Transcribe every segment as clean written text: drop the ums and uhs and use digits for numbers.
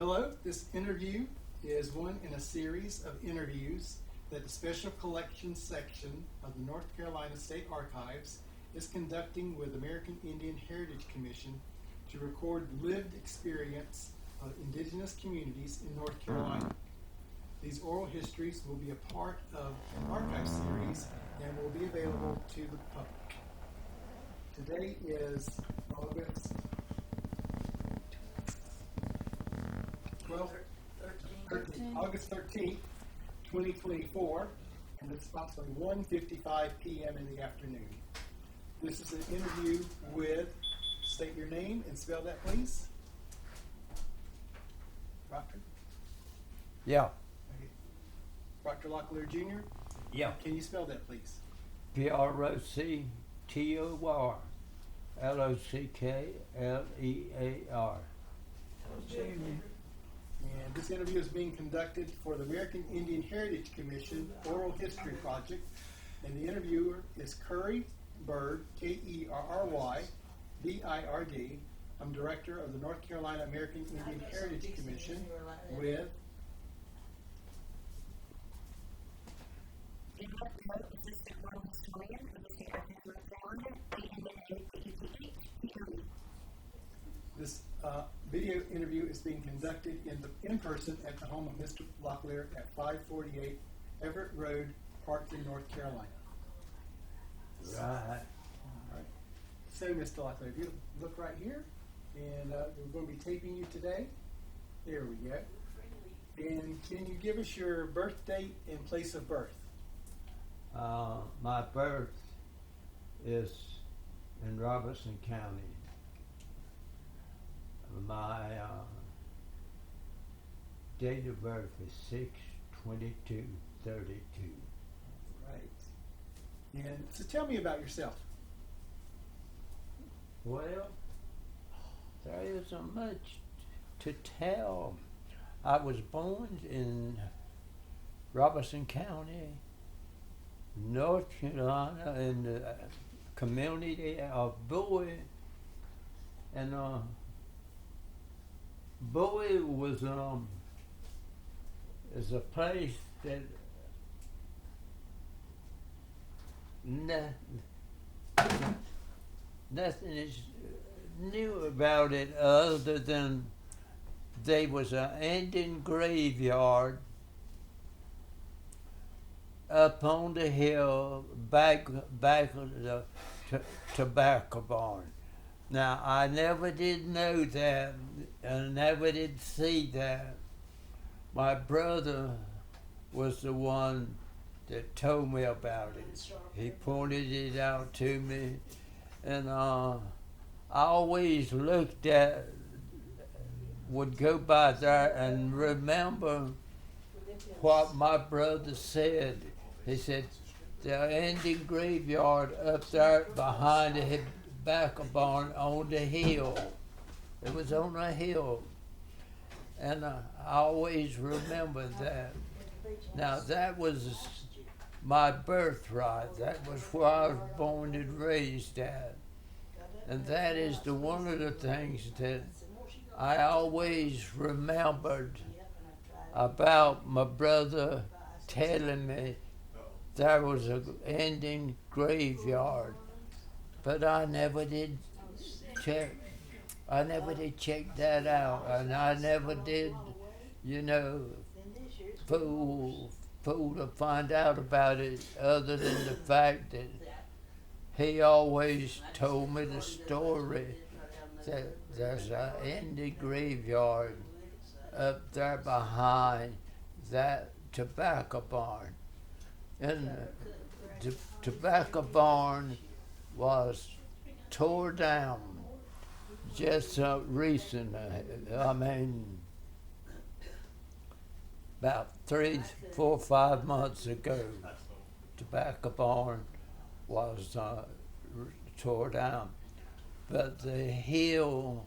Hello, this interview is one in a series of interviews that the Special Collections section of the North Carolina State Archives is conducting with American Indian Heritage Commission to record lived experience of indigenous communities in North Carolina. These oral histories will be a part of an archive series and will be available to the public. Today is August 13th, 2024, and it's approximately 1:55 p.m. in the afternoon. This is an interview with, state your name and spell that, please. Proctor? Yeah. Okay. Proctor Locklear Jr.? Yeah. Can you spell that, please? Proctor And this interview is being conducted for the American Indian Heritage Commission Oral History Project, and the interviewer is Curry Bird, Kerry Bird. I'm director of the North Carolina American Indian Heritage Commission with this video interview is being conducted in person at the home of Mr. Locklear at 548 Everett Road, Parkland, North Carolina. Right. All right. So, Mr. Locklear, if you look right here, and we're going to be taping you today. There we go. And can you give us your birth date and place of birth? My birth is in Robertson County. My date of birth is 6/22/32. Right. And so tell me about yourself. Well, there isn't much to tell. I was born in Robertson County, North Carolina, in the community of Bowie, and Bowie was is a place that nothing is new about it other than there was an Indian graveyard up on the hill back of the tobacco barn. Now, I never did know that, and never did see that. My brother was the one that told me about it. He pointed it out to me, and I always would go by there and remember what my brother said. He said, the Indian graveyard up there behind the tobacco barn on the hill. It was on a hill. And I always remember that. Now that was my birthright. That was where I was born and raised at. And that is one of the things that I always remembered about my brother telling me there was an Indian graveyard. But I never did check that out, and I never did, fool to find out about it, other than the fact that he always told me the story that there's an Indian graveyard up there behind that tobacco barn. And the tobacco barn was tore down just recently. I mean, about 3, 4, 5 months ago, tobacco barn was tore down. But the hill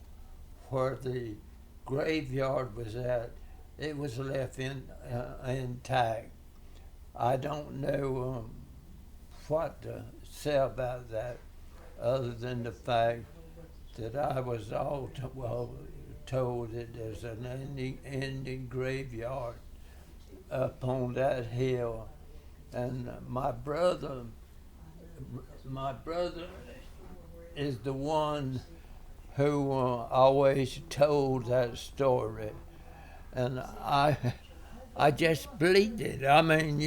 where the graveyard was at, it was left intact. I don't know what to say about that, other than the fact that I was told that there's an Indian graveyard up on that hill, and my brother is the one who always told that story, and I just believed it. I mean,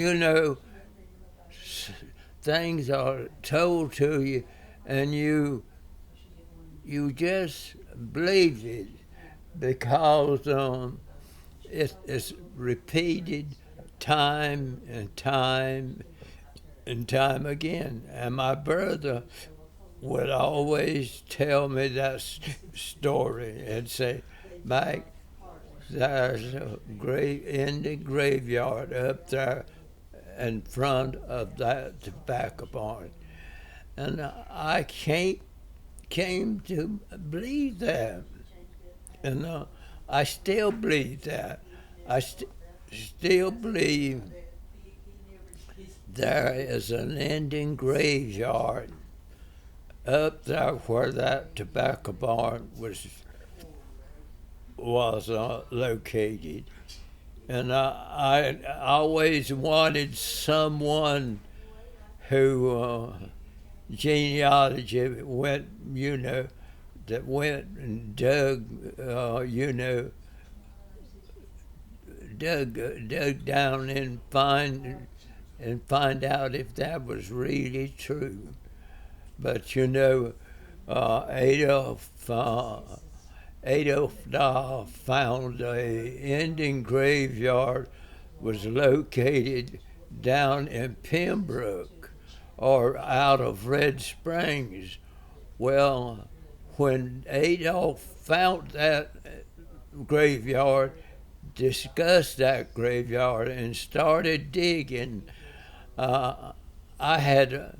things are told to you, and you just believe it because it's repeated time and time and time again. And my brother would always tell me that story and say, Mike, there's a Indian graveyard up there in front of that tobacco barn. And I came to believe that. And I still believe that. I still believe there is an Indian graveyard up there where that tobacco barn was located. And I always wanted someone who genealogy went, that went and dug down and find out if that was really true. But Adolf Dahl found a Indian graveyard was located down in Pembroke or out of Red Springs. Well, when Adolf found that graveyard, discussed that graveyard, and started digging, I had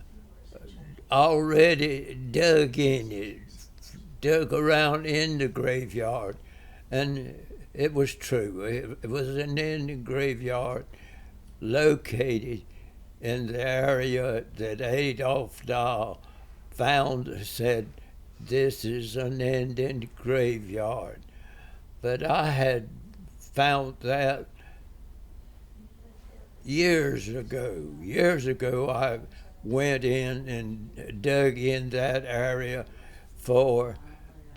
already dug around in the graveyard, and it was true. It was an Indian graveyard located in the area that Adolf Dahl found, said, this is an Indian graveyard. But I had found that years ago. I went in and dug in that area for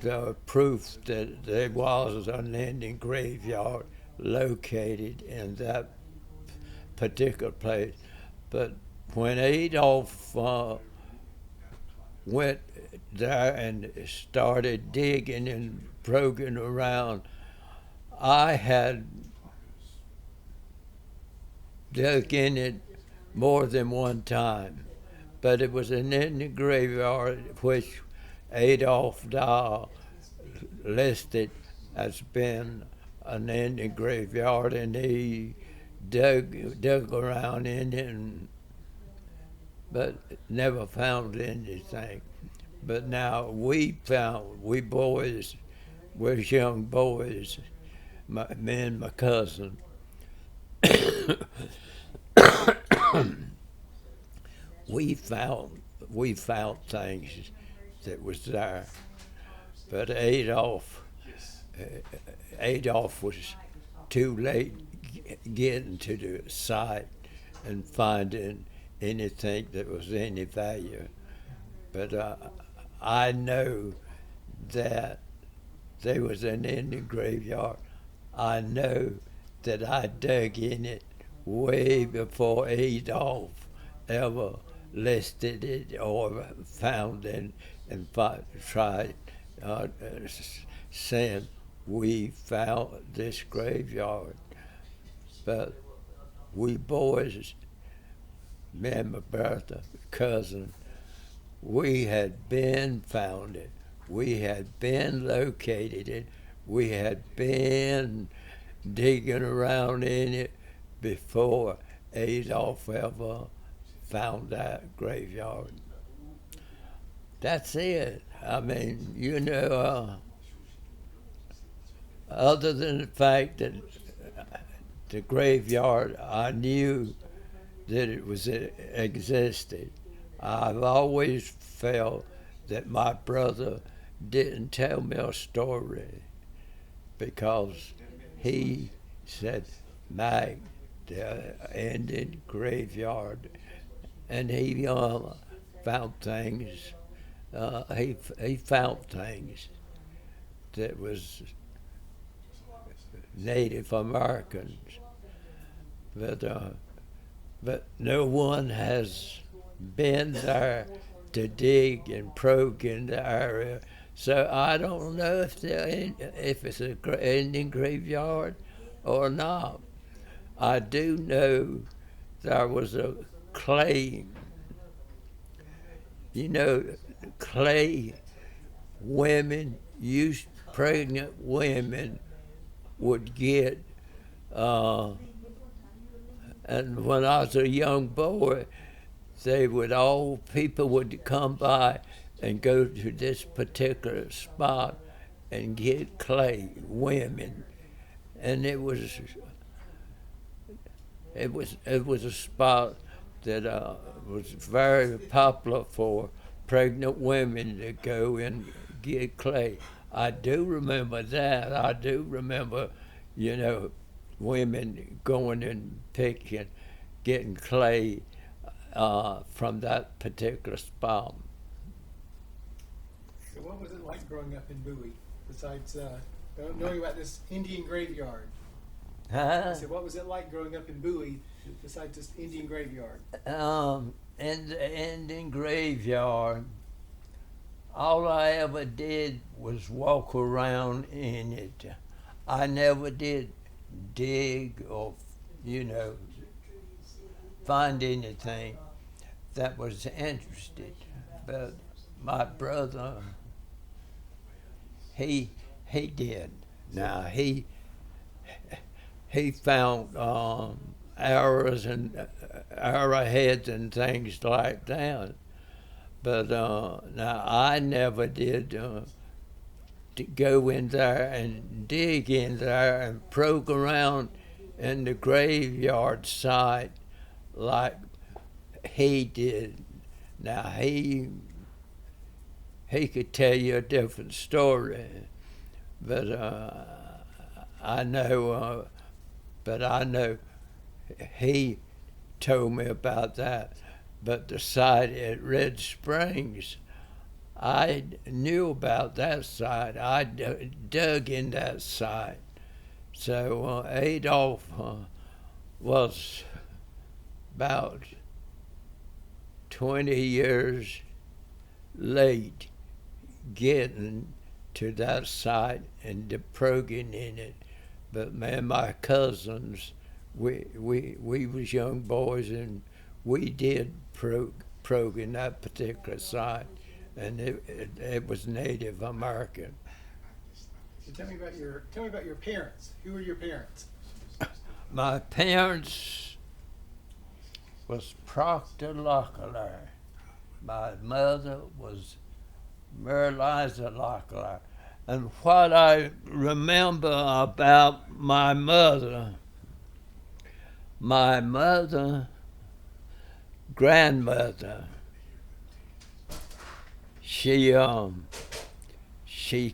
the proof that there was an Indian graveyard located in that particular place. But when Adolf went there and started digging and probing around, I had dug in it more than one time. But it was an Indian graveyard which Adolf Dahl listed as being an Indian graveyard, and he dug around in it, but never found anything. But now we boys, we're young boys, me and my cousin, we found things that was there. But Adolf was too late getting to the site and finding anything that was any value. But I know that there was an Indian graveyard. I know that I dug in it way before Adolf ever listed it or found it and tried saying, we found this graveyard. But we boys, me and my brother, cousin, we had been found it. We had been located it. We had been digging around in it before Adolf ever found that graveyard. That's it. I mean, other than the fact that the graveyard, I knew that it existed. I've always felt that my brother didn't tell me a story. because he said, Mag, the Indian graveyard, and he found things. He found things that was Native Americans, but no one has been there to dig and probe in the area. So I don't know if it's an Indian graveyard or not. I do know there was a clay, clay pregnant women would get, and when I was a young boy, people would come by and go to this particular spot and get clay women, and it was a spot that was very popular for pregnant women to go and get clay. I do remember that. I do remember, women going and getting clay from that particular spot. So what was it like growing up in Bowie, besides knowing about this Indian graveyard? I said, what was it like growing up in Bowie, besides this Indian graveyard? In the Indian graveyard, all I ever did was walk around in it. I never did dig or, find anything that was interested. But my brother, he did. Now he found arrows and arrowheads and things like that. But now I never did to go in there and dig in there and probe around in the graveyard site like he did. Now he could tell you a different story, but I know he told me about that. But the site at Red Springs, I knew about that site. I dug in that site. So Adolph was about 20 years late getting to that site and probing in it. But me and my cousins, we was young boys, and we did probe in that particular site, and it was Native American. So tell me about your parents. Who were your parents? My parents was Proctor Locklear. My mother was Mary Liza Locklear. And what I remember about my mother, grandmother, she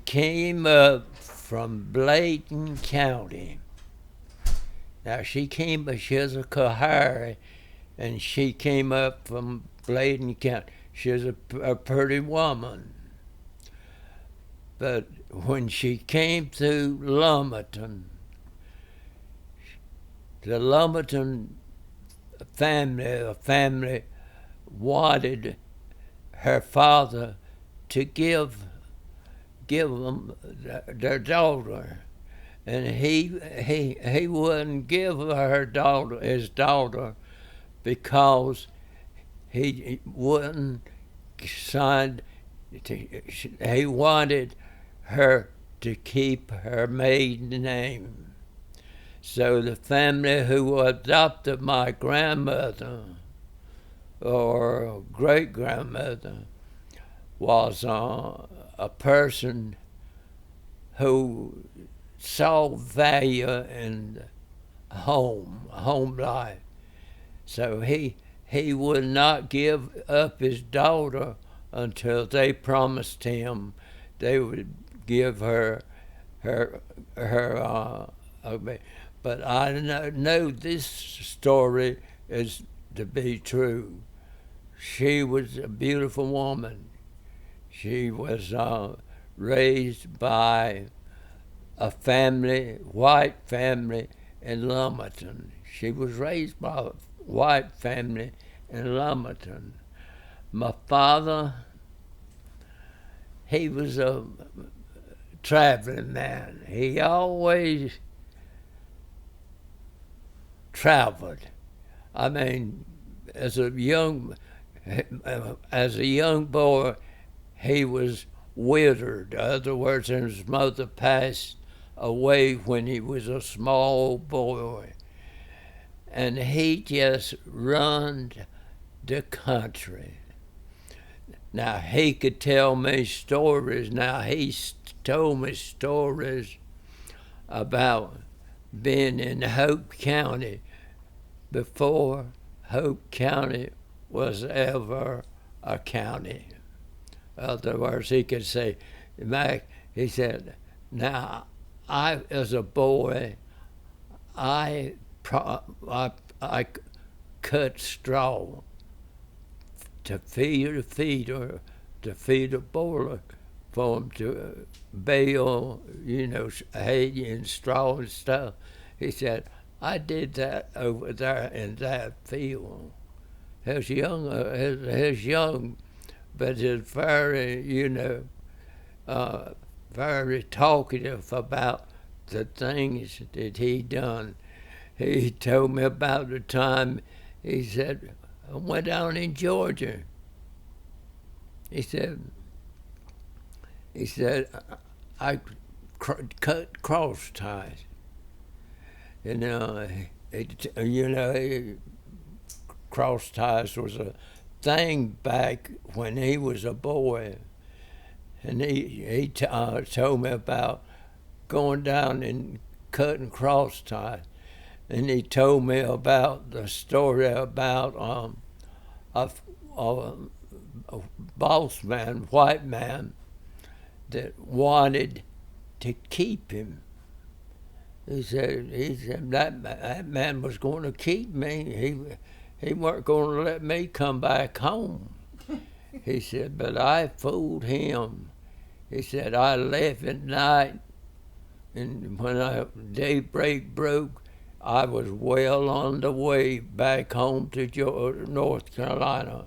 came up from Bladen County. Now she was a Kahari, and she came up from Bladen County. She was a pretty woman. But when she came to Lumberton, the Lumberton family wanted her father to give them their daughter, and he wouldn't give her his daughter, because he wouldn't sign. He wanted her to keep her maiden name. So the family who adopted my grandmother, or great-grandmother, was a person who saw value in home life. So he would not give up his daughter until they promised him they would give her her but I know this story is to be true. She was a beautiful woman. She was raised by a family, white family in Lumberton. She was raised by a white family in Lumberton. My father, he was a traveling man. He always traveled. I mean, as a young boy, he was withered. In other words, his mother passed away when he was a small boy. And he just run the country. Now, he could tell me stories. Now, he told me stories about being in Hope County before Hope County was ever a county. In other words, he could say, Mac, he said, now, as a boy, I cut straw to feed a boiler for him to bale, hay and straw and stuff. He said, I did that over there in that field. He was young, but he's very, very talkative about the things that he done. He told me about the time, he said, I went down in Georgia. He said, I cut cross ties. Cross ties was a thing back when he was a boy. And he told me about going down and cutting cross ties. And he told me about the story about a boss man, white man, that wanted to keep him. He said that man was going to keep me. He weren't going to let me come back home. He said, but I fooled him. He said, I left at night, and when daybreak broke, I was well on the way back home to North Carolina.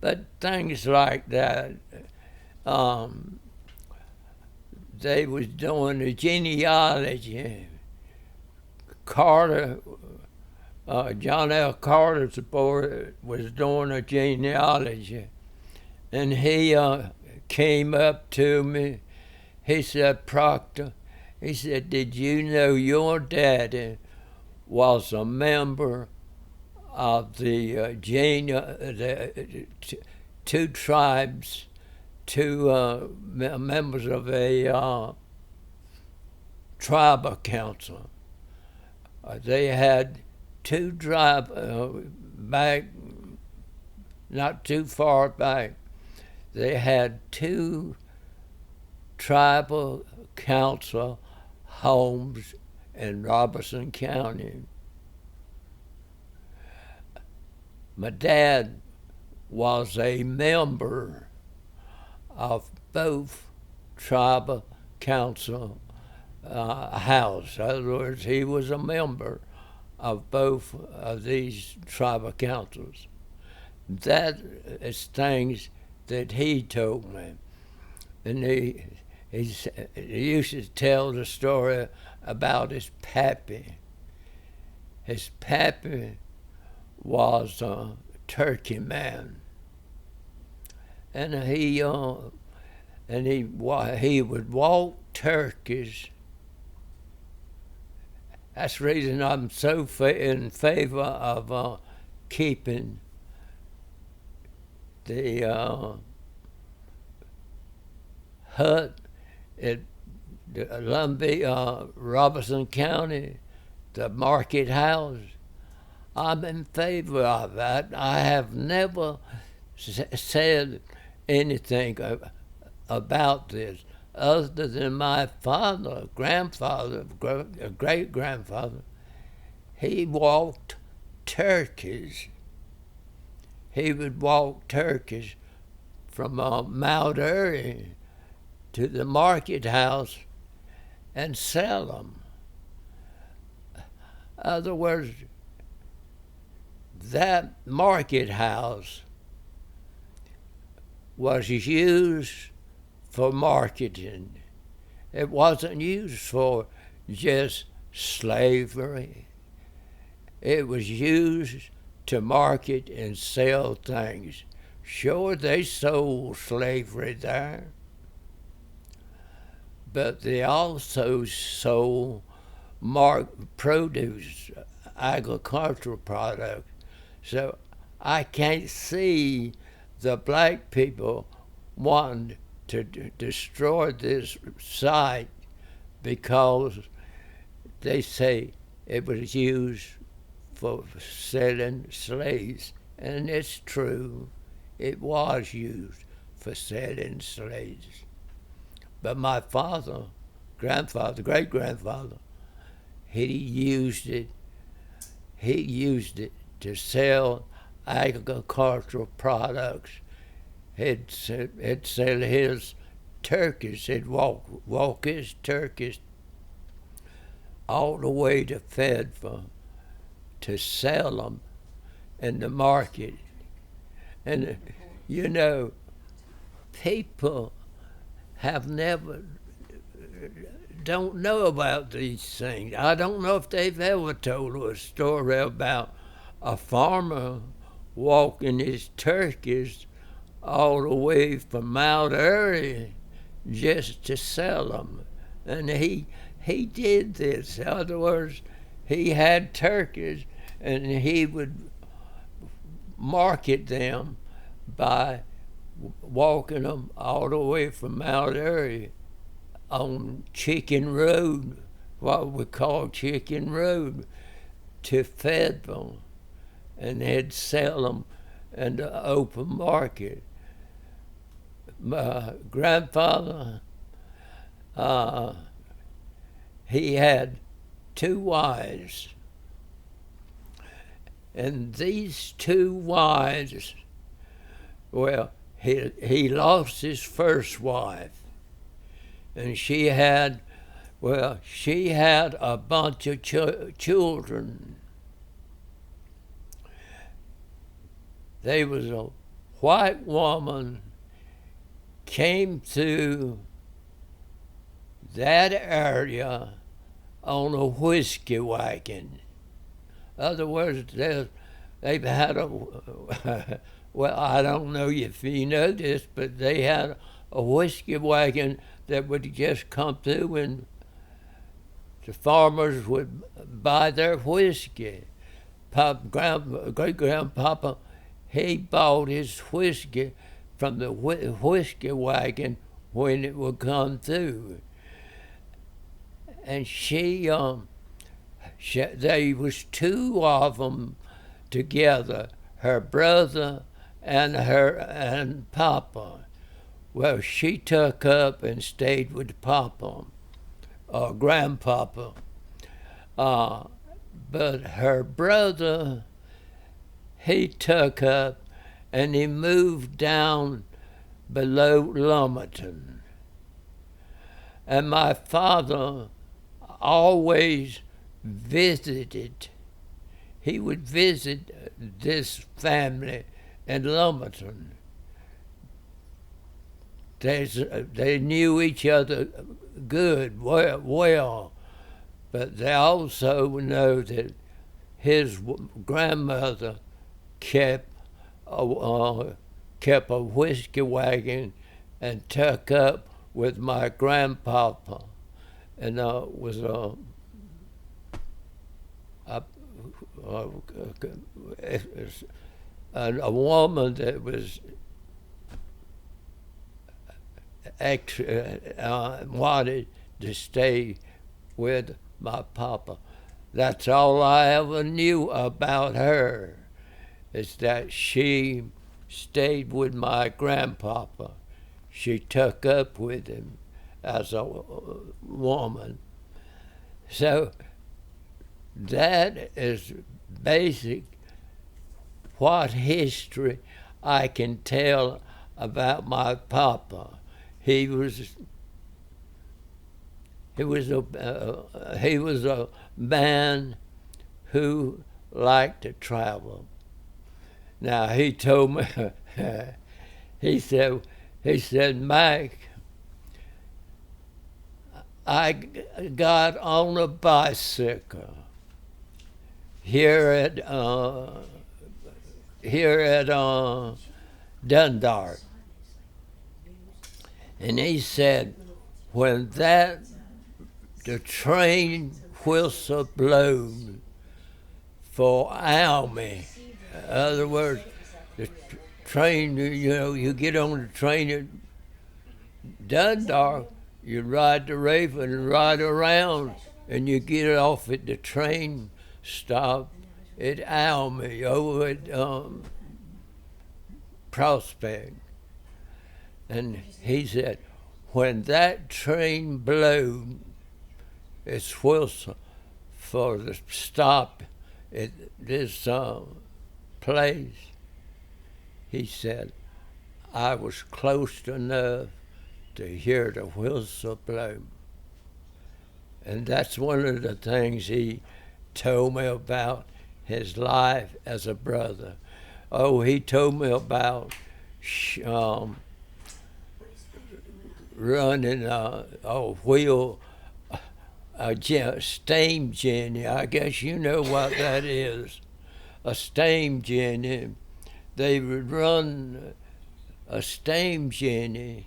But things like that, they was doing a genealogy. Carter, John L. Carter's boy was doing a genealogy. And he came up to me. He said, Proctor, he said, did you know your daddy was a member of the two tribes, members of a tribal council. They had two back, not too far back, they had two tribal council homes in Robertson County. My dad was a member of both tribal council house. In other words, he was a member of both of these tribal councils. That is things that he told me. And he used to tell the story about his pappy. His pappy was a turkey man, and he would walk turkeys. That's the reason I'm so in favor of keeping the hut at Lumbee, Robertson County, the market house. I'm in favor of that. I have never said anything about this. other than my father, grandfather, great-grandfather, he walked turkeys. He would walk turkeys from Mount Airy to the market house and sell them. In other words, that market house was used for marketing. It wasn't used for just slavery. It was used to market and sell things. Sure, they sold slavery there, but they also sold produce, agricultural products. So I can't see the black people wanting to destroy this site because they say it was used for selling slaves. And it's true, it was used for selling slaves. But my father, grandfather, great-grandfather, he used it to sell agricultural products. He'd sell his turkeys. He'd walk his turkeys all the way to Fayetteville to sell them in the market. And, you know, people don't know about these things. I don't know if they've ever told a story about a farmer walking his turkeys all the way from Mount Airy just to sell them. And he did this. In other words, he had turkeys and he would market them by walking them all the way from Mount Airy on Chicken Road, what we call Chicken Road, to Fayetteville, and they'd sell them in the open market. My grandfather, he had 2 wives, and these 2 wives, well, he lost his first wife, and she had a bunch of children. There was a white woman came through that area on a whiskey wagon. In other words, they've had well, I don't know if you know this, but they had a whiskey wagon that would just come through and the farmers would buy their whiskey. Great-grandpapa, he bought his whiskey from the whiskey wagon when it would come through. And there was 2 of them together, her brother and Papa. Well, she took up and stayed with Papa, or Grandpapa. But her brother, he took up and he moved down below Lumberton. And my father always visited. He would visit this family in Lumberton. They knew each other good, well, but they also know that his grandmother kept a whiskey wagon and took up with my grandpapa, and was a woman that was wanted to stay with my papa. That's all I ever knew about her, is that she stayed with my grandpapa. She took up with him, as a woman. So that is basic what history I can tell about my papa. He was a man who liked to travel. Now he told me, he said, Mike, I got on a bicycle here at Dundalk, and he said, when the train whistle blowed for Almy, in other words, the train, you get on the train at Dundalk, you ride the Raven and ride around, and you get off at the train stop at Almy over at Prospect. And he said, when that train blew its whistle for the stop at this place, he said, I was close enough to hear the whistle blow. And that's one of the things he told me about his life as a brother. Oh, he told me about running a steam jenny. I guess you know what that is. A steam jenny. They would run a steam jenny,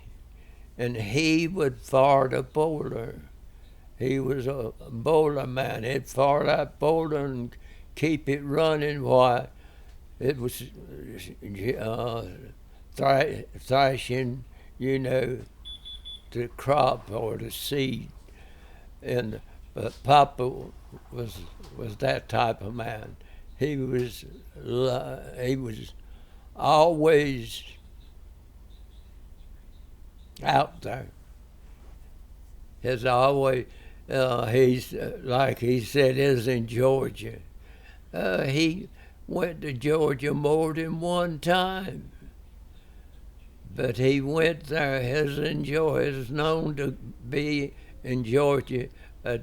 and he would fire the boiler. He was a boiler man. He'd fire that boiler and keep it running while it was thrashing, the crop or the seed. And Papa was that type of man. He was always out there. He's always he's like he said is in Georgia. He went to Georgia more than one time, but he went there. He's known to be in Georgia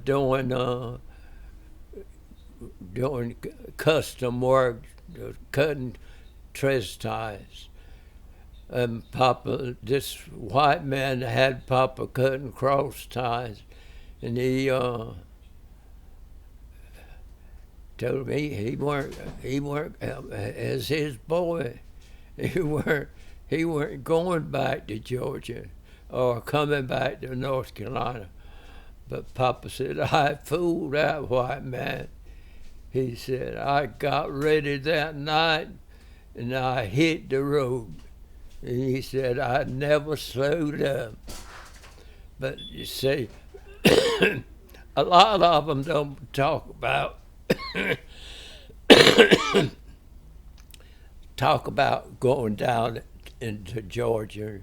doing custom work, cutting trees ties. And Papa, this white man had Papa cutting cross ties, and he told me he weren't as his boy. He weren't going back to Georgia or coming back to North Carolina. But Papa said, I fooled that white man. He said, I got ready that night and I hit the road. And he said, I never slowed up. But you see, a lot of them don't talk about going down into Georgia.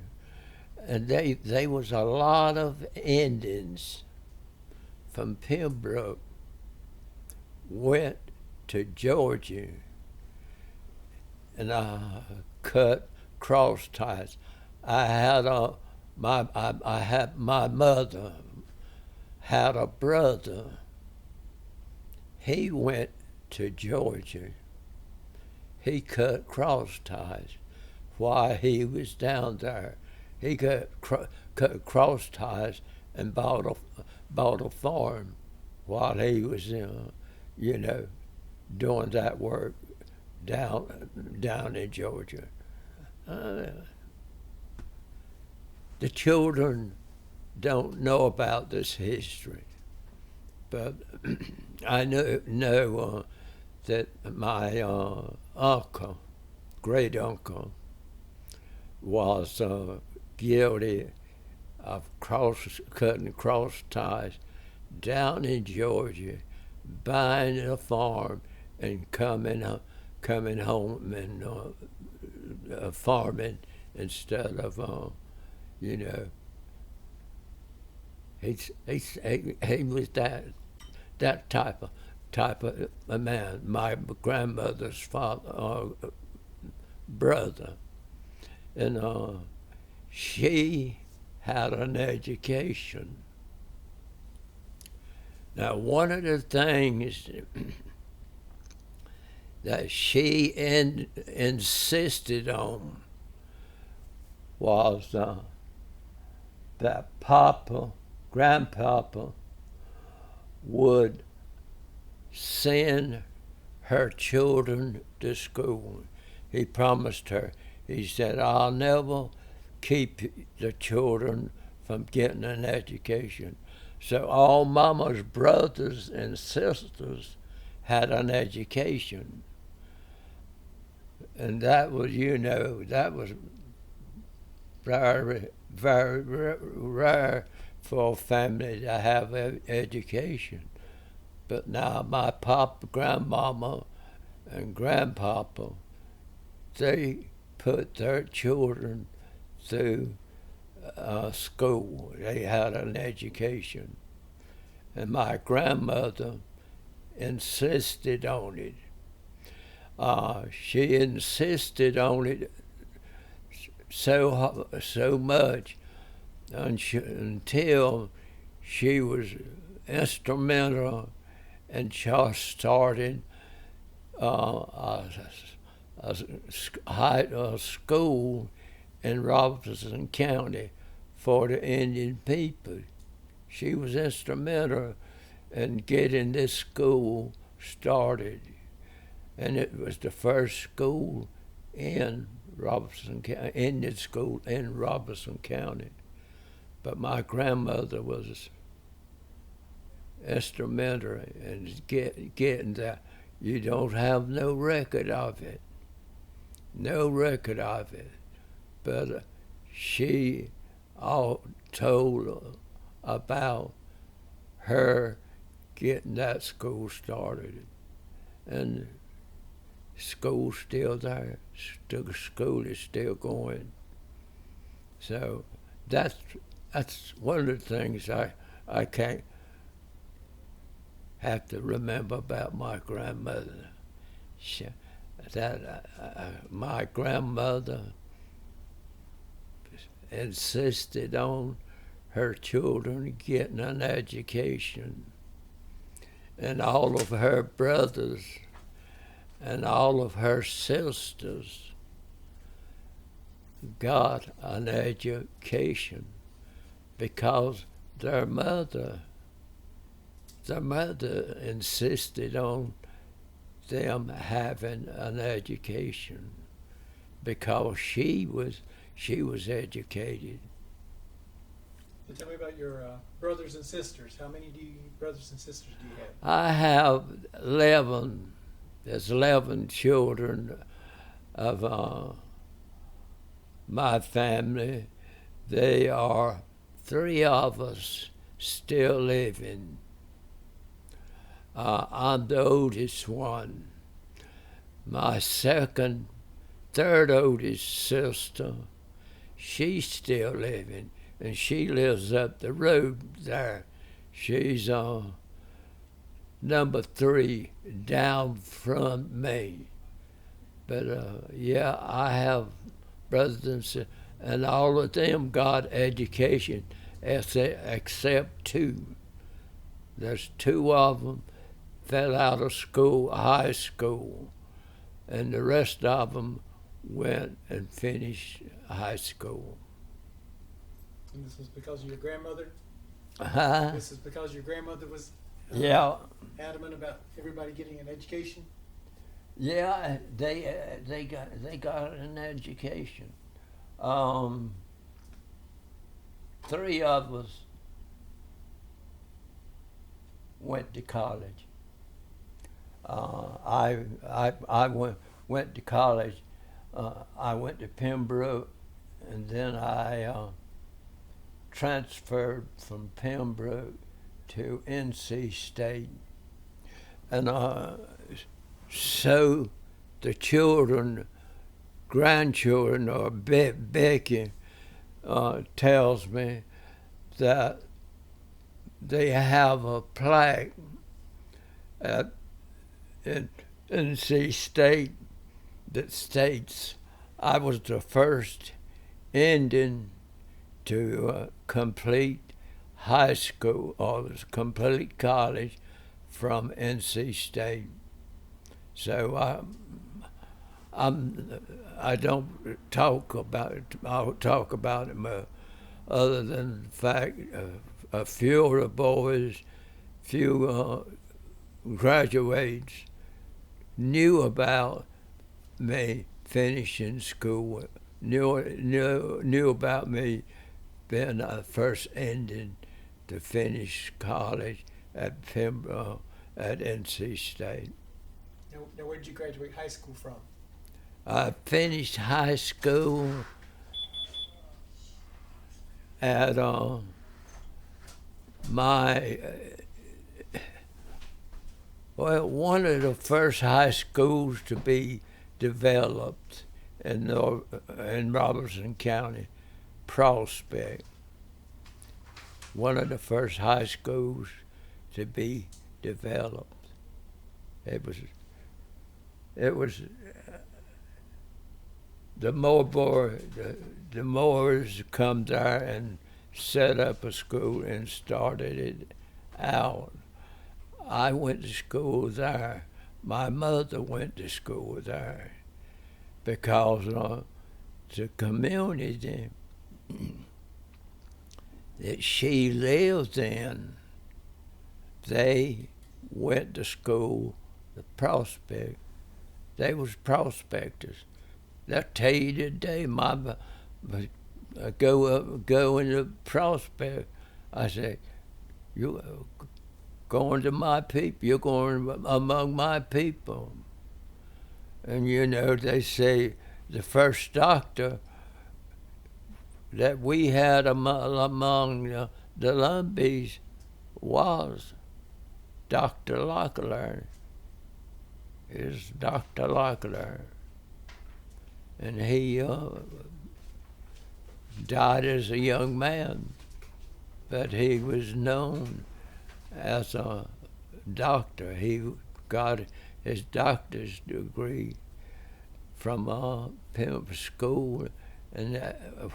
And they was a lot of Indians from Pembroke went to Georgia, and I cut cross ties. My mother had a brother. He went to Georgia. He cut cross ties while he was down there. He cut cross ties and bought a farm while he was doing that work down in Georgia. The children don't know about this history, but I know that my uncle, great uncle, was guilty of cutting cross ties down in Georgia, buying a farm and coming home and farming instead of He was that type of a man. My grandmother's father, brother, and she had an education. Now, one of the things that she insisted on was that grandpapa, would send her children to school. He promised her. He said, I'll never keep the children from getting an education. So all Mama's brothers and sisters had an education. And that was, that was very, very rare for a family to have education. But now my grandmama, and grandpapa, they put their children through school. They had an education. And my grandmother insisted on it. She insisted on it so much until she was instrumental in starting a school in Robertson County for the Indian people. She was instrumental in getting this school started, and it was the first school in Robertson County, Indian school in Robertson County. But my grandmother was instrumental in getting that. You don't have no record of it. No record of it. But she told about her getting that school started. And school's still there. School is still going. So that's one of the things I can't have to remember about my grandmother. My grandmother insisted on her children getting an education, and all of her brothers and all of her sisters got an education because their mother insisted on them having an education because she was educated. So tell me about your brothers and sisters. How many brothers and sisters do you have? I have 11. There's 11 children of my family. They are 3 of us still living. I'm the oldest one. My third oldest sister, she's still living, and she lives up the road there. She's number 3 down from me. But yeah, I have brothers and sisters, and all of them got education except 2. There's 2 of them fell out of school, high school, and the rest of them went and finished high school. And this was because of your grandmother? Uh-huh. This is because your grandmother was adamant about everybody getting an education? Yeah, they got an education. 3 of us went to college. I went to college. I went to Pembroke, and then I transferred from Pembroke to NC State. And so the grandchildren, or Becky tells me that they have a plaque at NC State that states I was the first Indian to complete high school or complete college from NC State. So I don't talk about it. I'll talk about it more, other than the fact a few of the boys, few graduates knew about me finishing school, knew about me being the first Indian to finish college at Pembroke at NC State. Now, where did you graduate high school from? I finished high school at one of the first high schools to be developed in Robertson County, Prospect. One of the first high schools to be developed. It was the Moors come there and set up a school and started it out. I went to school there. My mother went to school there because the community that she lived in, they went to school, the Prospect. They was prospectors. They'll tell you today, go into Prospect. I say, you going to my people, you're going among my people. And you know, they say the first doctor that we had among the Lumbees was Dr. Locklear. Is Dr. Locklear. And he died as a young man, but he was known as a doctor. He got his doctor's degree from Pembroke School, and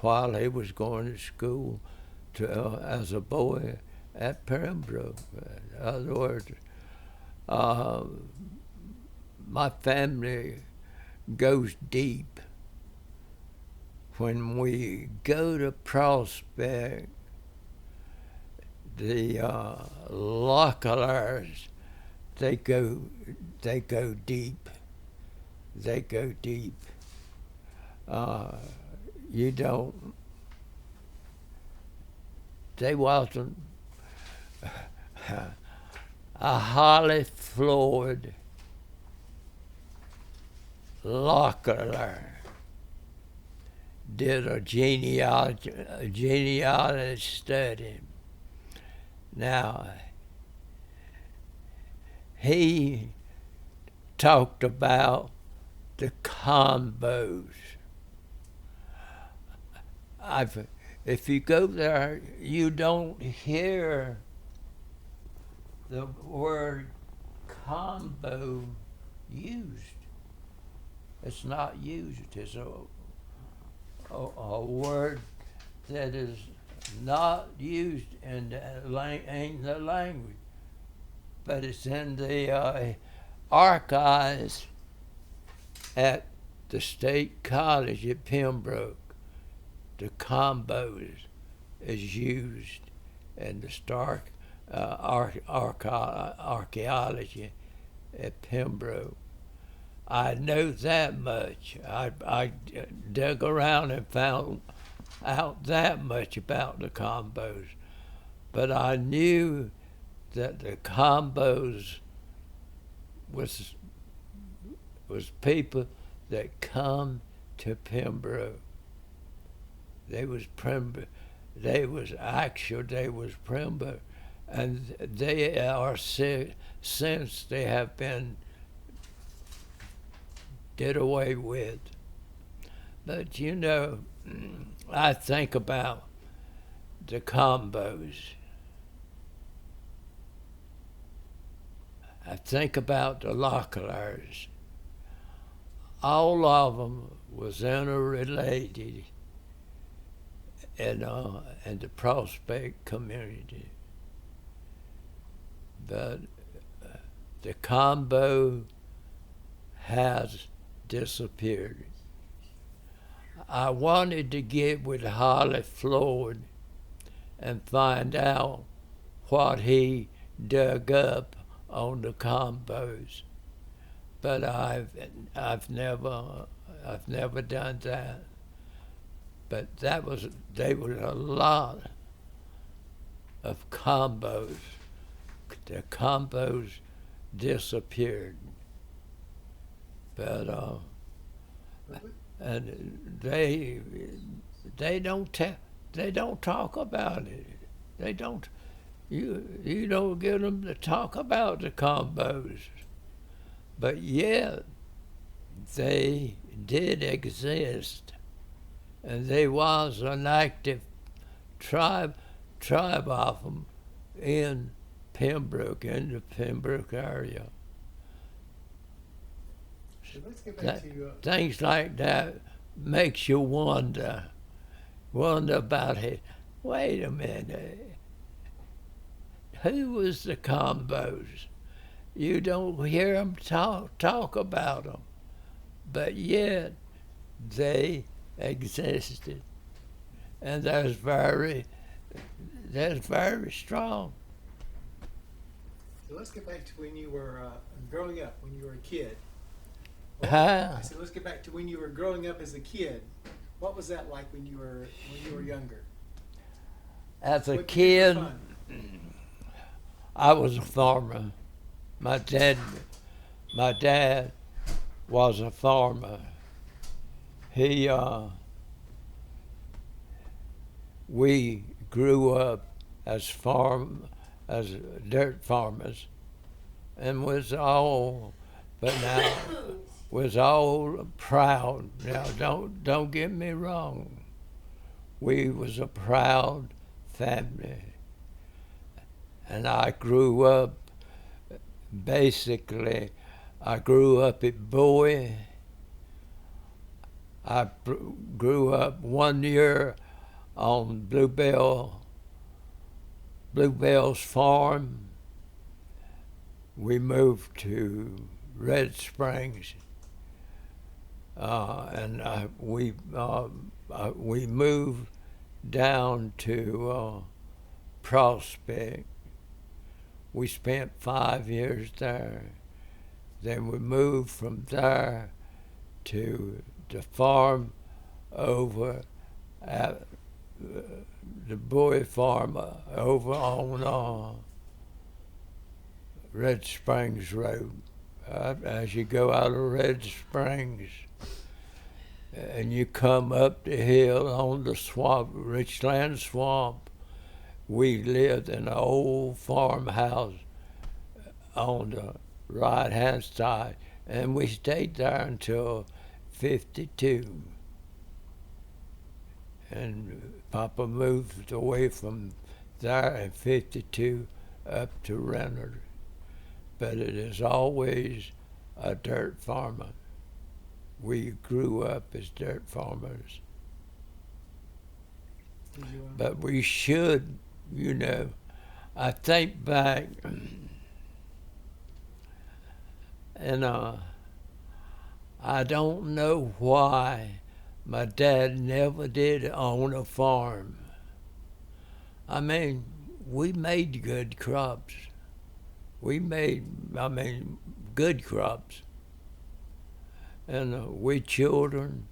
while he was going to school as a boy at Pembroke. In other words, my family goes deep. When we go to Prospect, the Locklears, they go deep. They go deep. You don't. They wasn't a Holly Floyd Locklear did a genealogy study. Now, he talked about the combos. If you go there, you don't hear the word combo used. It's not used. It's a word that is not used in the language, but it's in the archives at the State College at Pembroke. The combos is used in the Stark archaeology at Pembroke. I know that much. I dug around and found out that much about the combos. But I knew that the combos was people that come to Pembroke. They was Pembroke, and they are since they have been did away with. But you know, I think about the combos, I think about the Locklears. All of them was interrelated in the Prospect community. But the combo has disappeared. I wanted to get with Holly Floyd and find out what he dug up on the combos, but I've never done that. But they were a lot of combos. The combos disappeared, but and they don't talk about it. They don't. You don't get them to talk about the combos, but yet they did exist, and there was an active tribe of them in Pembroke, in the Pembroke area. So let's get back to Things like that makes you wonder about it. Wait a minute. Who was the combos? You don't hear them talk about them, but yet they existed, and that's very strong. So let's get back to when you were growing up, when you were a kid. Huh? I said, let's get back to when you were growing up as a kid. What was that like when you were younger? As a What did you do for kid, fun? I was a farmer. My dad was a farmer. We grew up as dirt farmers, and was all proud. Now, don't get me wrong. We was a proud family. And I grew up at Bowie. I grew up 1 year on Bluebell's farm. We moved to Red Springs, and we moved down to Prospect. We spent 5 years there. Then we moved from there to the farm over at the Bowie farm over on Red Springs Road. As you go out of Red Springs and you come up the hill on the swamp, Richland Swamp, we lived in an old farmhouse on the right-hand side, and we stayed there until 52. And Papa moved away from there in 52 up to Renard. But it is always a dirt farmer. We grew up as dirt farmers. But we should, I think back, and I don't know why my dad never did own a farm. I mean, we made good crops. Good crops. And we children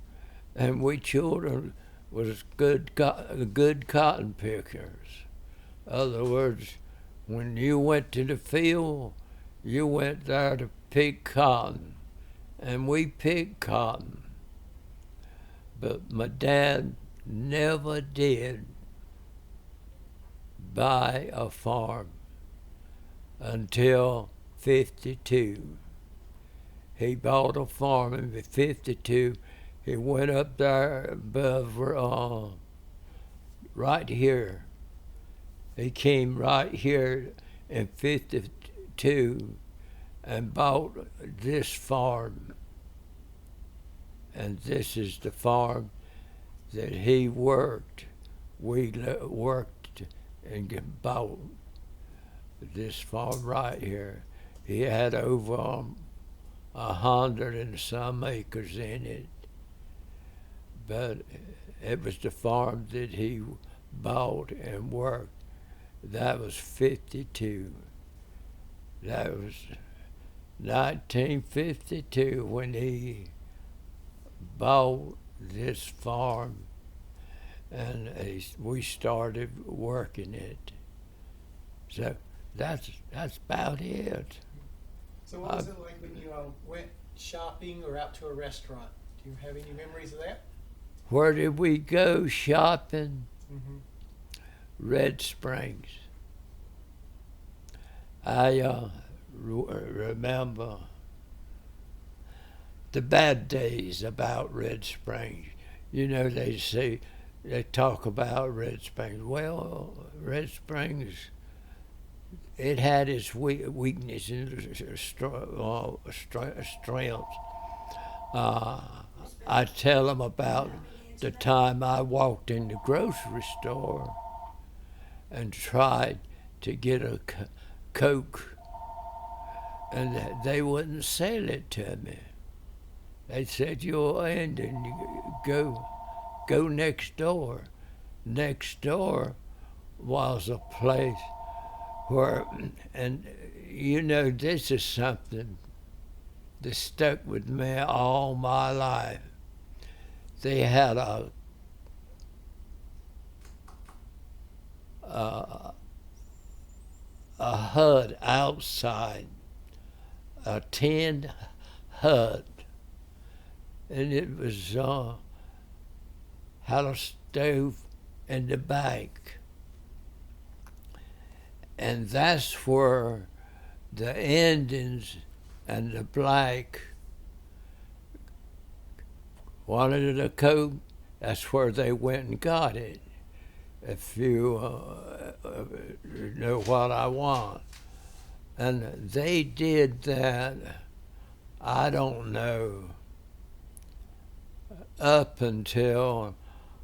was good cotton pickers. In other words, when you went to the field, you went there to pick cotton, and we picked cotton. But my dad never did buy a farm until 52. He bought a farm in 52. He went up there above, right here. He came right here in 52 and bought this farm. And this is the farm that he worked. We worked and bought this farm right here. He had over 100 and some acres in it, but it was the farm that he bought and worked. That was 52. That was 1952 when he bought this farm, and we started working it. So that's about it. So what was it like when you went shopping or out to a restaurant? Do you have any memories of that? Where did we go shopping? Mm-hmm. Red Springs. I remember the bad days about Red Springs. You know, they talk about Red Springs. Well, Red Springs, it had its weakness and strengths. I tell them about the time I walked in the grocery store and tried to get a Coke, and they wouldn't sell it to me. They said, "You're Indian, you go next door." Next door was a place where, and you know, this is something that stuck with me all my life. They had a hut outside, a tin hut, and it was had a stove in the back, and that's where the Indians and the black wanted a Coke. That's where they went and got it. If you know what I want. And they did that, I don't know, up until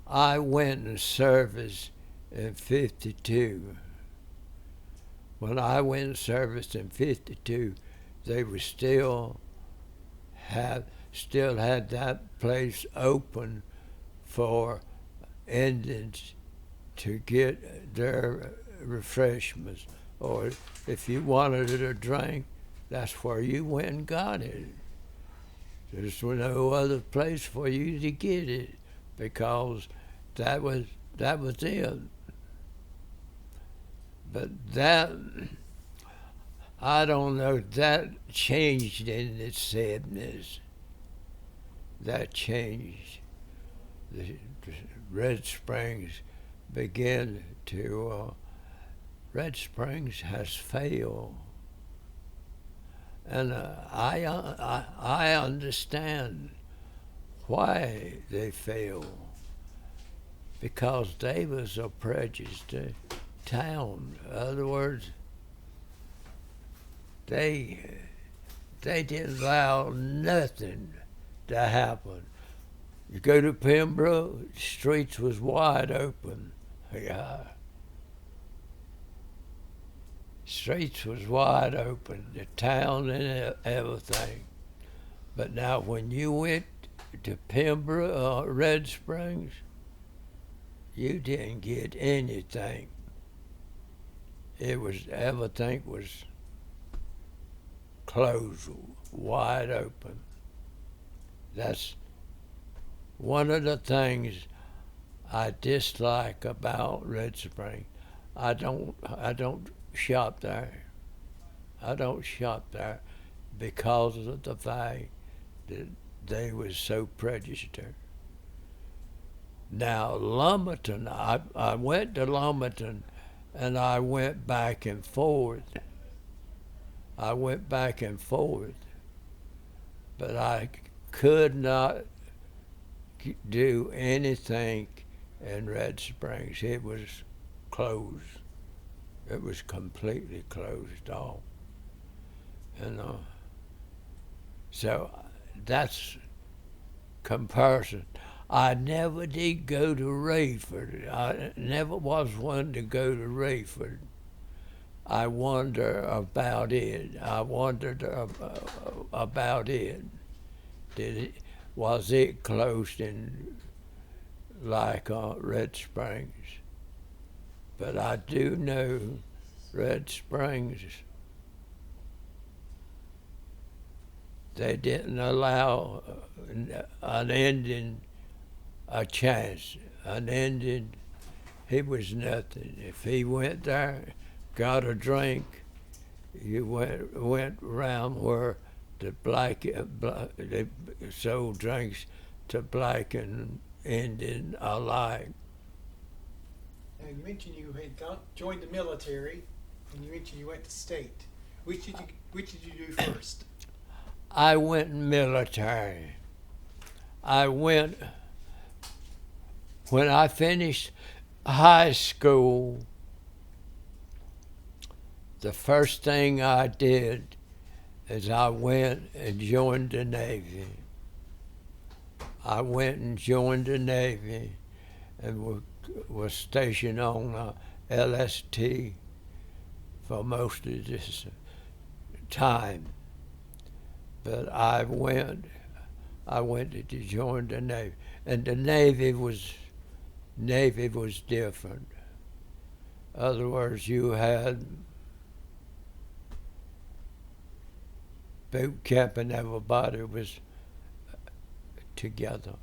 I went in service in 52. When I went in service in 52, they were still had that place open for Indians to get their refreshments, or if you wanted a drink, that's where you went and got it. There's no other place for you to get it, because that was it. But that, I don't know, that changed in the 70s. That changed. The Red Springs began to, Red Springs has failed. And I understand why they failed, because they was a prejudiced town. In other words, they didn't allow nothing to happen. You go to Pembroke, streets was wide open. Yeah. Streets was wide open, the town and everything. But now when you went to Pembroke, Red Springs, you didn't get anything. Everything was closed, wide open. That's one of the things I dislike about Red Springs. I don't shop there. I don't shop there because of the fact that they was so prejudiced. Now, Lumberton, I went to Lumberton and I went back and forth. But I could not do anything in Red Springs. It was closed. It was completely closed off. And So that's comparison. I never did go to Rayford. I never was one to go to Rayford. I wonder about it. I wondered about it. Was it close in like Red Springs? But I do know Red Springs, they didn't allow an Indian a chance. An Indian, he was nothing. If he went there, got a drink, you went around where they sold drinks to black and Indian alike. Now, you mentioned you had joined the military, and you mentioned you went to state. Which did you do first? I went military. I went when I finished high school. The first thing I did is I went and joined the Navy. I went and joined the Navy and was stationed on LST for most of this time. But I went to join the Navy, and the Navy was different. In other words, you had boot camp and everybody was together.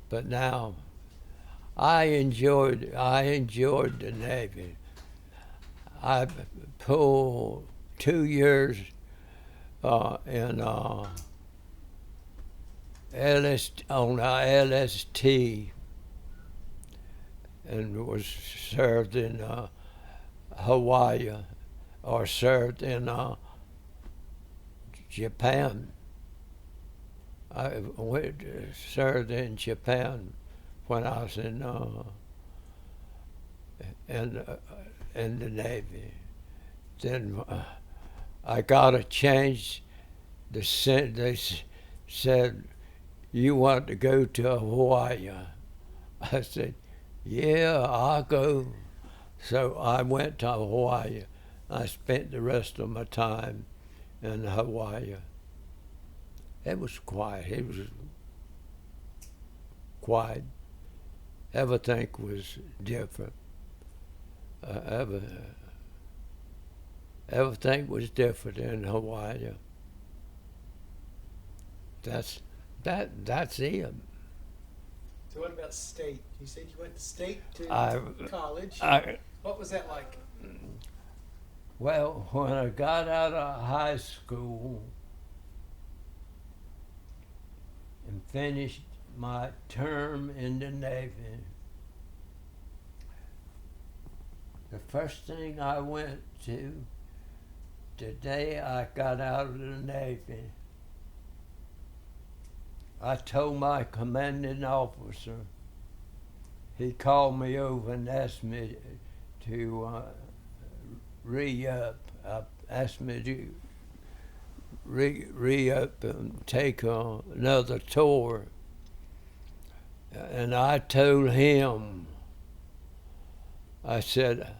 But now, I enjoyed the Navy. I pulled 2 years in LST and was served in Hawaii or served in Japan. I served in Japan when I was in the Navy. Then I got a change. They said, "You want to go to Hawaii?" I said, "Yeah, I'll go." So I went to Hawaii. I spent the rest of my time in Hawaii. It was quiet. It was quiet. Everything was different. Everything was different in Hawaii. That's it. So what about state? You said you went to state to college. What was that like? Well, when I got out of high school and finished my term in the Navy, the first thing I went to the day I got out of the Navy, I told my commanding officer. He called me over and asked me to re-up. Asked me to re-up and take another tour. And I told him, I said,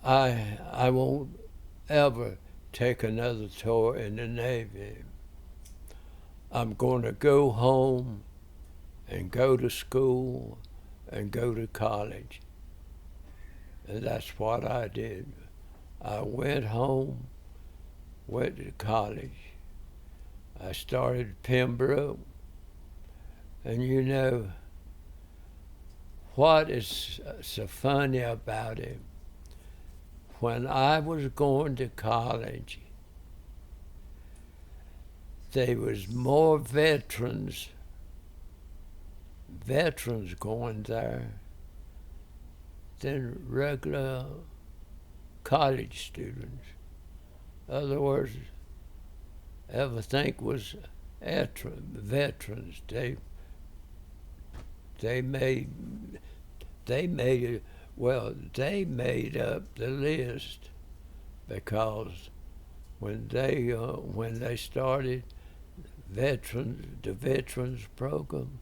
I won't ever take another tour in the Navy. I'm going to go home and go to school and go to college. And that's what I did. I went home, went to college. I started Pembroke. And you know, what is so funny about it, when I was going to college, there was more veterans going there than regular college students. In other words, everything was veterans. They made up the list because when they started the veterans program,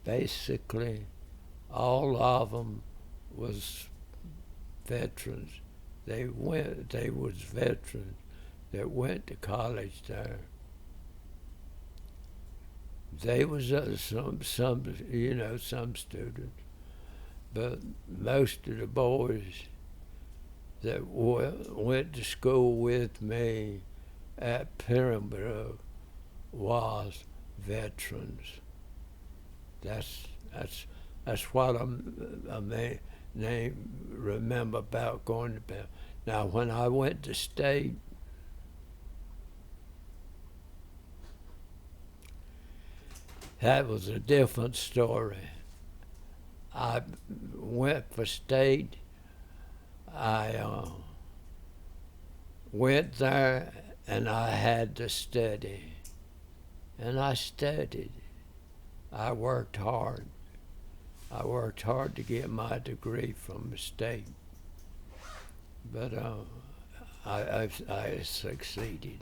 basically all of them was veterans. They was veterans that went to college there. They was some students, but most of the boys that went to school with me at Pembroke was veterans. That's what I may remember about going to bed. Now, when I went to state, that was a different story. I went for state. I went there and I had to study. And I studied. I worked hard. I worked hard to get my degree from the state. But I succeeded.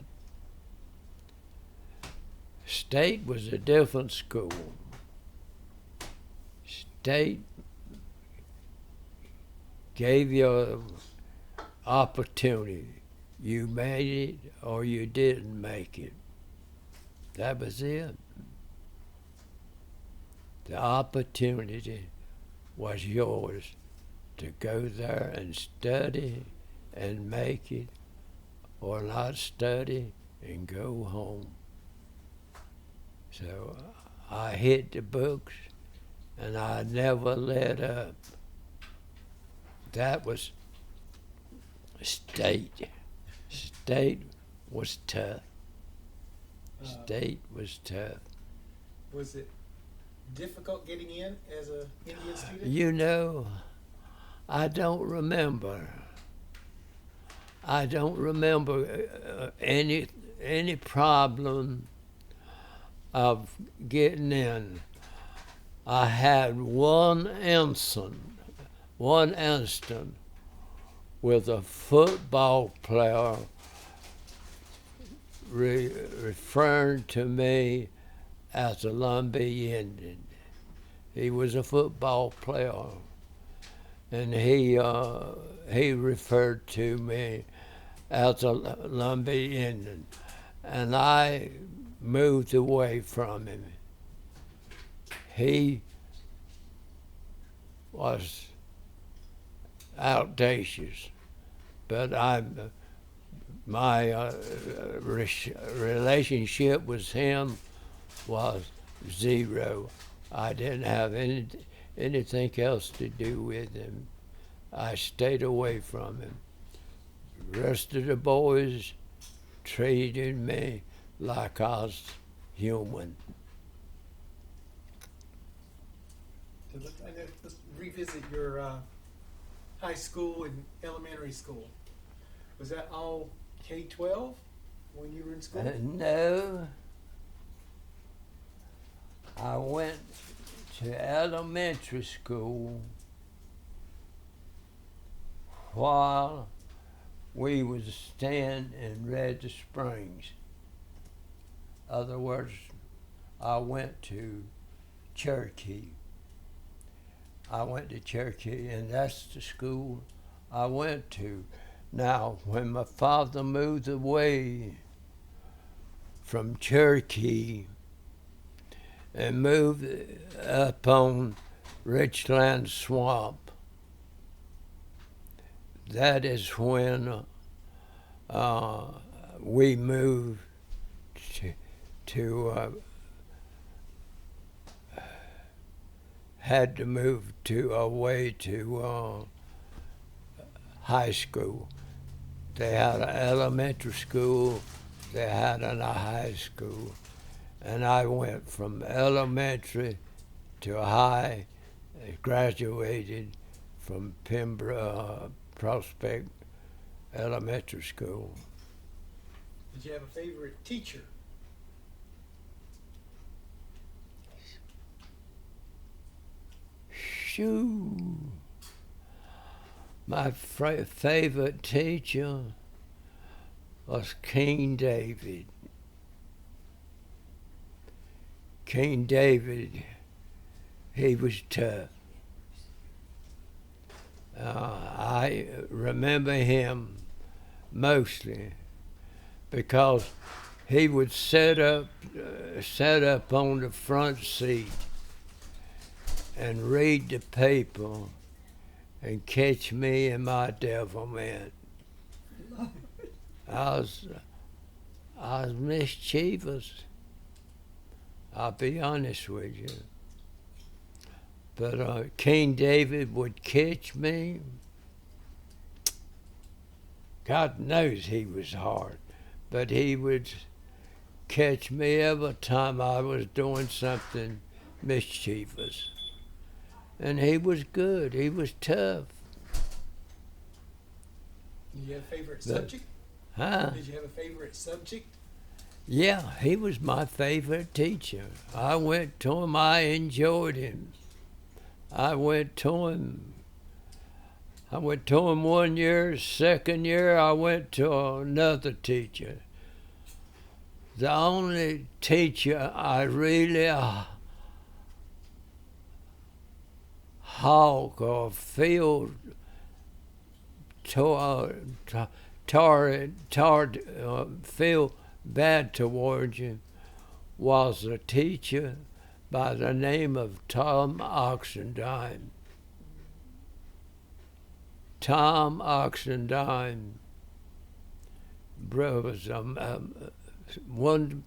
State was a different school. State gave you an opportunity. You made it or you didn't make it. That was it. The opportunity was yours to go there and study and make it, or not study and go home. So I hit the books and I never let up. That was state. State was tough. State was tough. Was it difficult getting in as an Indian student? You know, I don't remember. I don't remember any problem of getting in. I had one instant with a football player referring to me as a Lumbee Indian. He was a football player, and he referred to me as a Lumbee Indian, and I moved away from him. He was audacious, but my relationship with him was zero. I didn't have anything else to do with him. I stayed away from him. The rest of the boys treated me like I was human. Let's revisit your high school and elementary school. Was that all K-12 when you were in school? No. I went to elementary school while we was staying in Red Springs. Other words, I went to Cherokee. And that's the school I went to. Now, when my father moved away from Cherokee and moved up on Richland Swamp, that is when we moved had to move away to high school. They had an elementary school, they had a high school, and I went from elementary to high, graduated from Pembroke Prospect Elementary School. Did you have a favorite teacher? Shoo! My favorite teacher was King David. King David, he was tough. I remember him mostly because he would set up on the front seat and read the paper and catch me in my devilment. I was mischievous. I'll be honest with you. But King David would catch me. God knows he was hard, but he would catch me every time I was doing something mischievous. And he was good. He was tough. Did you have a favorite subject? Huh? Did you have a favorite subject? Yeah, he was my favorite teacher. I went to him. I enjoyed him. I went to him 1 year. Second year, I went to another teacher. The only teacher I really hog or feel feel bad towards you was a teacher by the name of Tom Oxendine. Tom Oxendine was one.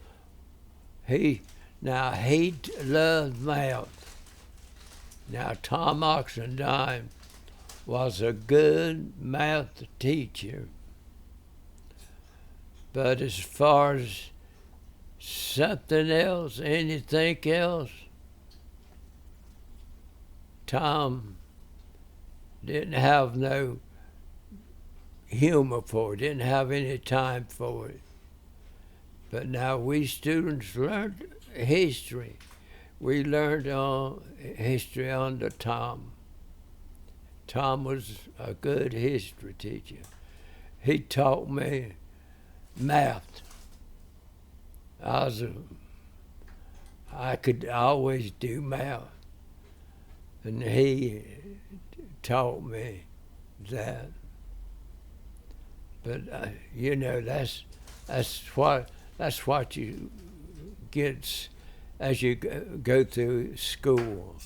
He loved math. Now Tom Oxendine was a good math teacher, but as far as something else, anything else, Tom didn't have no humor for it, didn't have any time for it. But now we students learned history. We learned history under Tom. Tom was a good history teacher. He taught me math. I could always do math, and he taught me that. But that's what you get as you go through school.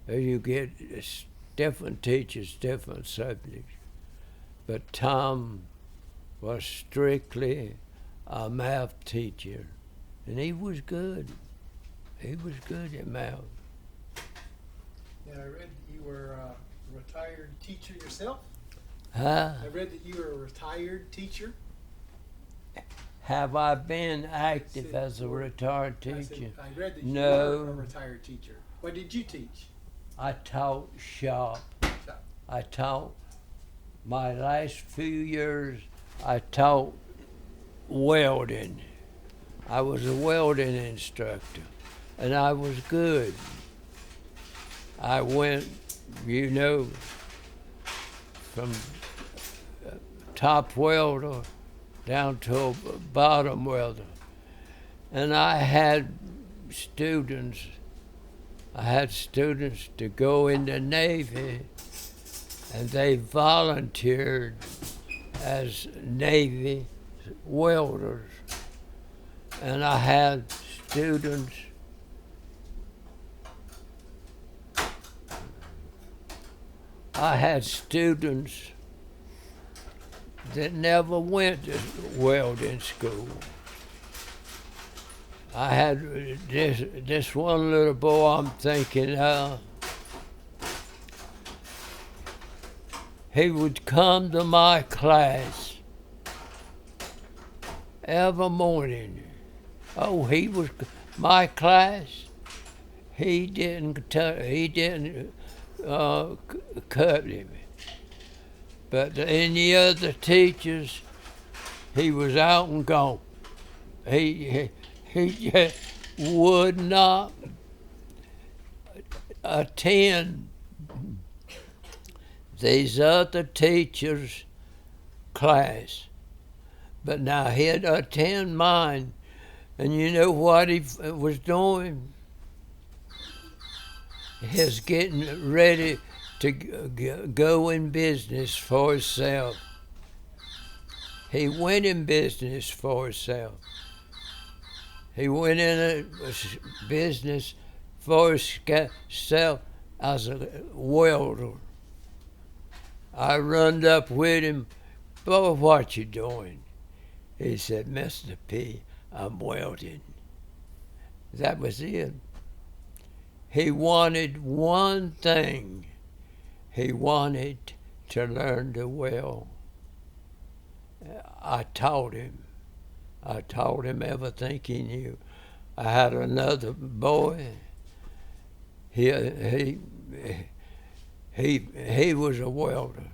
You get different teachers, different subjects. But Tom was strictly a math teacher, and he was good. He was good at math. Now, I read that you were a retired teacher yourself. Huh? I read that you were a retired teacher. Have I been active as a retired teacher? I read that you No. were a retired teacher. What did you teach? I taught shop. I taught my last few years. I taught welding. I was a welding instructor, and I was good. I went, from top welder down to a bottom welder. And I had students to go in the Navy, and they volunteered as Navy welders. And I had students that never went to welding school. I had this one little boy I'm thinking of. He would come to my class every morning. Oh, he was my class. He didn't cut him. But any other teachers, he was out and gone. He just would not attend these other teachers' class. But now he'd attend mine, and you know what he was doing? He's getting ready to go in business for himself. He went in business for himself. He went in a business for himself as a welder. I run up with him, "Boy, what you doing?" He said, "Mr. P, I'm welding." That was it. He wanted one thing. He wanted to learn to weld. I taught him. I taught him everything he knew. I had another boy. He was a welder.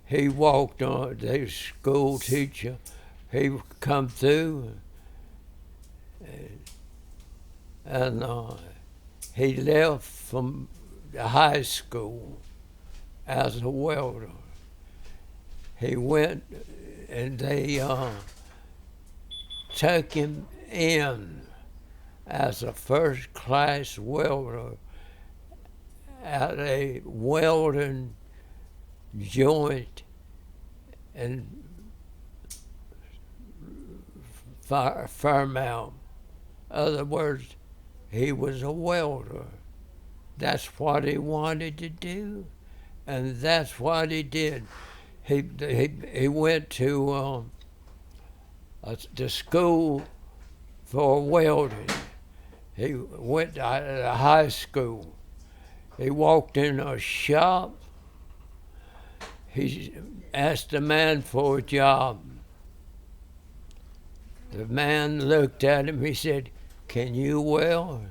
He walked on. They was school teacher. He would come through, and he left from the high school as a welder. He went, and they took him in as a first-class welder at a welding joint in Fairmount. In other words, he was a welder. That's what he wanted to do, and that's what he did. He went to the school for welding. He went to high school. He walked in a shop. He asked the man for a job. The man looked at him. He said, "Can you weld?"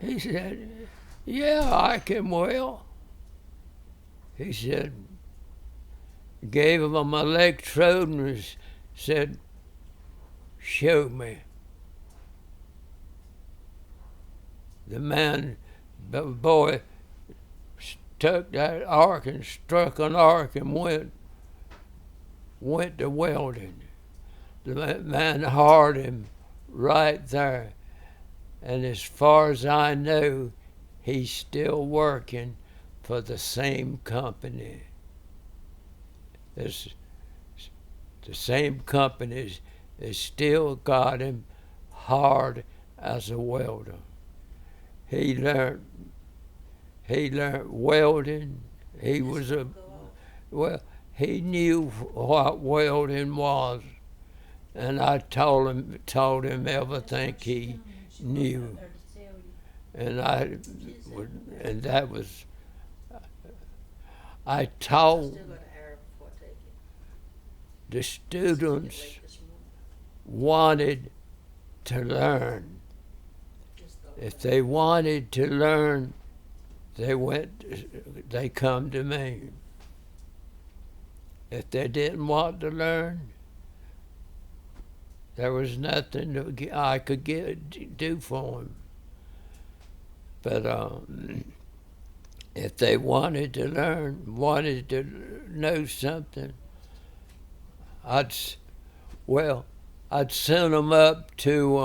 He said, "Yeah, I can weld." He said, gave him an electrode and said, "Show me." The boy took that arc and struck an arc and went to welding. The man hired him right there. And as far as I know, he's still working for the same company. The same company has still got him hard as a welder. He learned welding. He knew what welding was, and I told him everything he knew, and that was. I told the students wanted to learn. If they wanted to learn, they come to me. If they didn't want to learn, there was nothing I could do for them. But if they wanted to learn, wanted to know something, I'd send them up to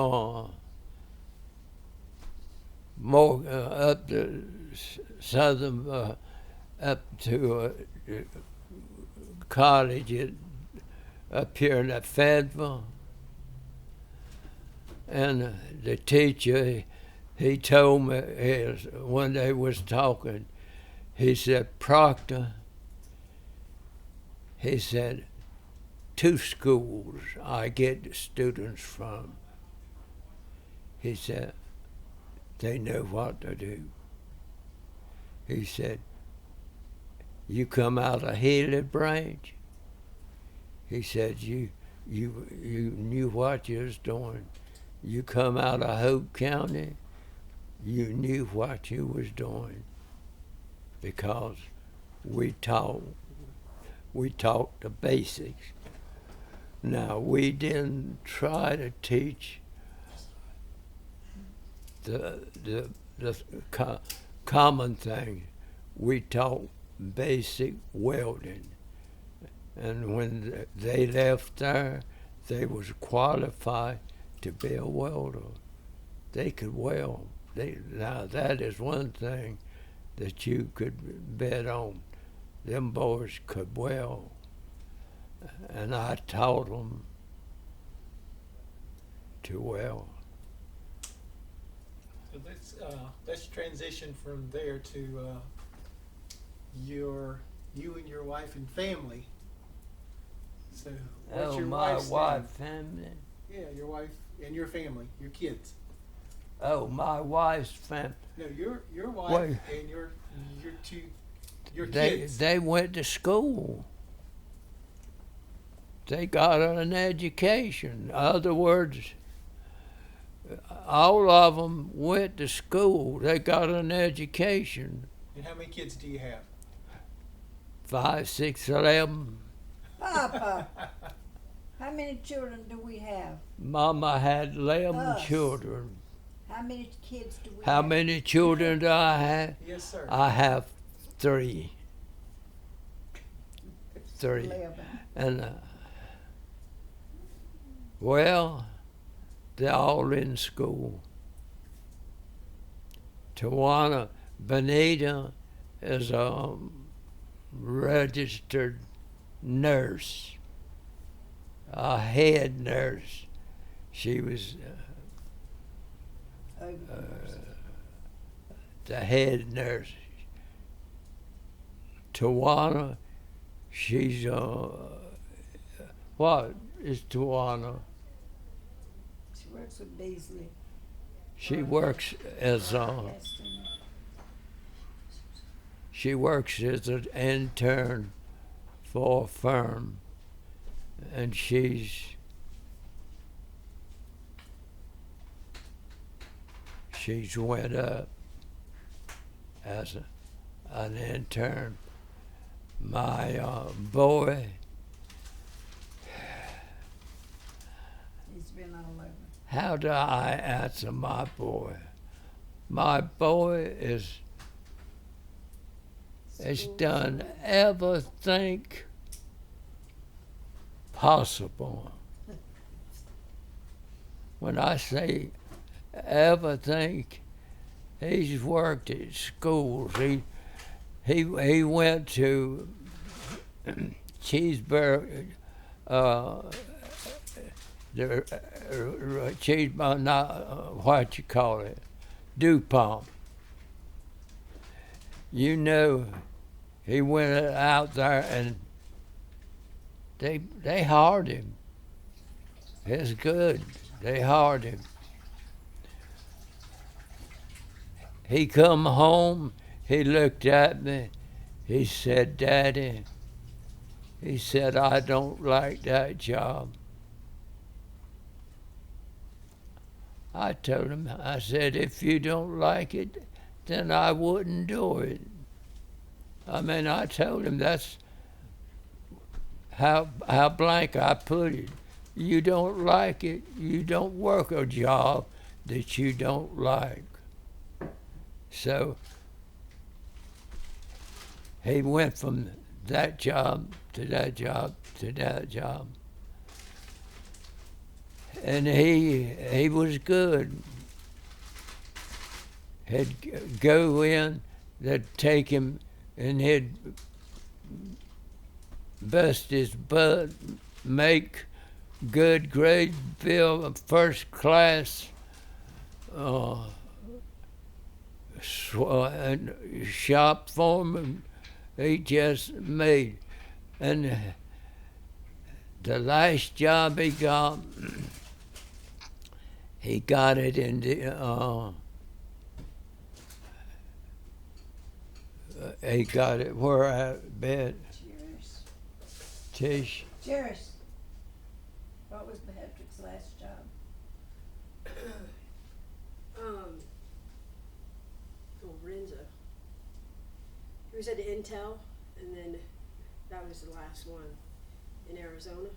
up to southern, up to college up here in Fayetteville. And the teacher, he told me when they was talking, he said, "Proctor," he said, "2 schools I get the students from." He said, "They know what to do." He said, "You come out of Haley Branch." He said, you knew what you was doing. You come out of Hope County, you knew what you was doing, because we taught the basics. Now, we didn't try to teach the common thing. We taught basic welding. And when they left there, they was qualified to be a welder. They could weld. Now that is one thing that you could bet on. Them boys could weld. And I taught them to weld. So let's transition from there to you and your wife and family. So what's your my wife's wife name? family. Yeah, your wife and your family, your kids. Oh, my wife's family. No, your wife Wait. and your kids. They went to school. They got an education. In other words, all of them went to school. They got an education. And how many kids do you have? 5, 6, 11. Papa, how many children do we have? Mama had 11 Us. children. How many kids do we How have? many children do I have? Yes, sir. I have 3. 3. 11. And, well, they're all in school. Tawana Benita is a registered nurse, a head nurse. She was the head nurse. Tawana, she's what is Tawana? She works with Beasley. She works as she works as an intern for a firm, and she's went up as an intern. My boy, He's been all over. how do I answer my boy? My boy has done everything possible. When I say everything, he's worked at schools. He went to Cheeseburger, Cheeseburger, not what you call it, DuPont. You know, he went out there and they hired him. It's good. They hired him. He come home, he looked at me, he said, "Daddy," he said, "I don't like that job." I told him, I said, "If you don't like it, then I wouldn't do it." I mean, I told him that's how blank I put it. You don't like it, you don't work a job that you don't like. So he went from that job to that job to that job. And he was good. He'd go in, they'd take him, and he'd bust his butt, make good grade, bill, first class, shop foreman. He just made. And the last job he got it in the, he got it where I bet. Tish. Jerris. What was Patrick's last job? Renzo. He was at Intel, and then that was the last one in Arizona.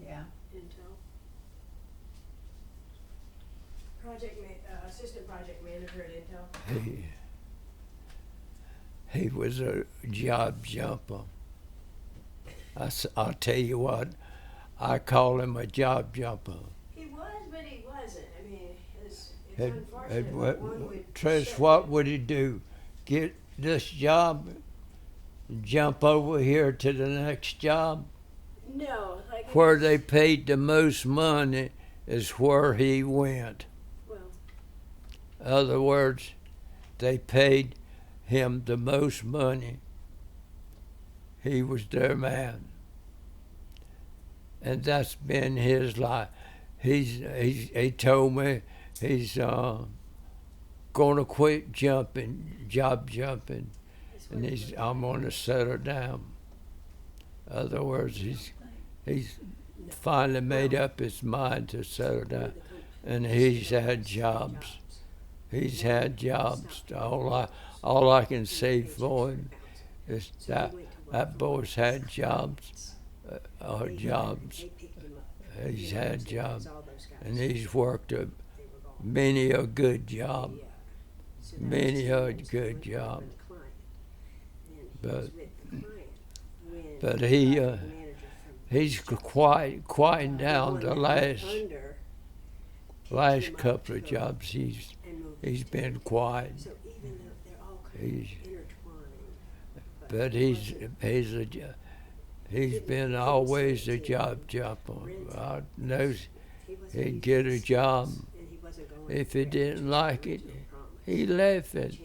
Yeah. Intel. Assistant project manager at Intel. He was a job jumper. I'll tell you what, I call him a job jumper. He was, but he wasn't. I mean, it's And unfortunate. what, but one would Trish, step what in. would he do? Get this job, jump over here to the next job? No, like Where they paid the most money is where he went. well, Other words, they paid him the most money. He was their man. And that's been his life. He told me he's gonna quit job jumping, that's and what I'm gonna settle down. Other words, he's finally made up his mind to settle down, and he's had jobs. He's had jobs. All I can say for him is that boy's had jobs. Jobs. He's had jobs, and he's worked many a good job. Many a good job. But he's quieting down the last couple of jobs. He's been quiet. He's but he's been always a job jumper. I knows he'd get a job. If he didn't like it, he left it.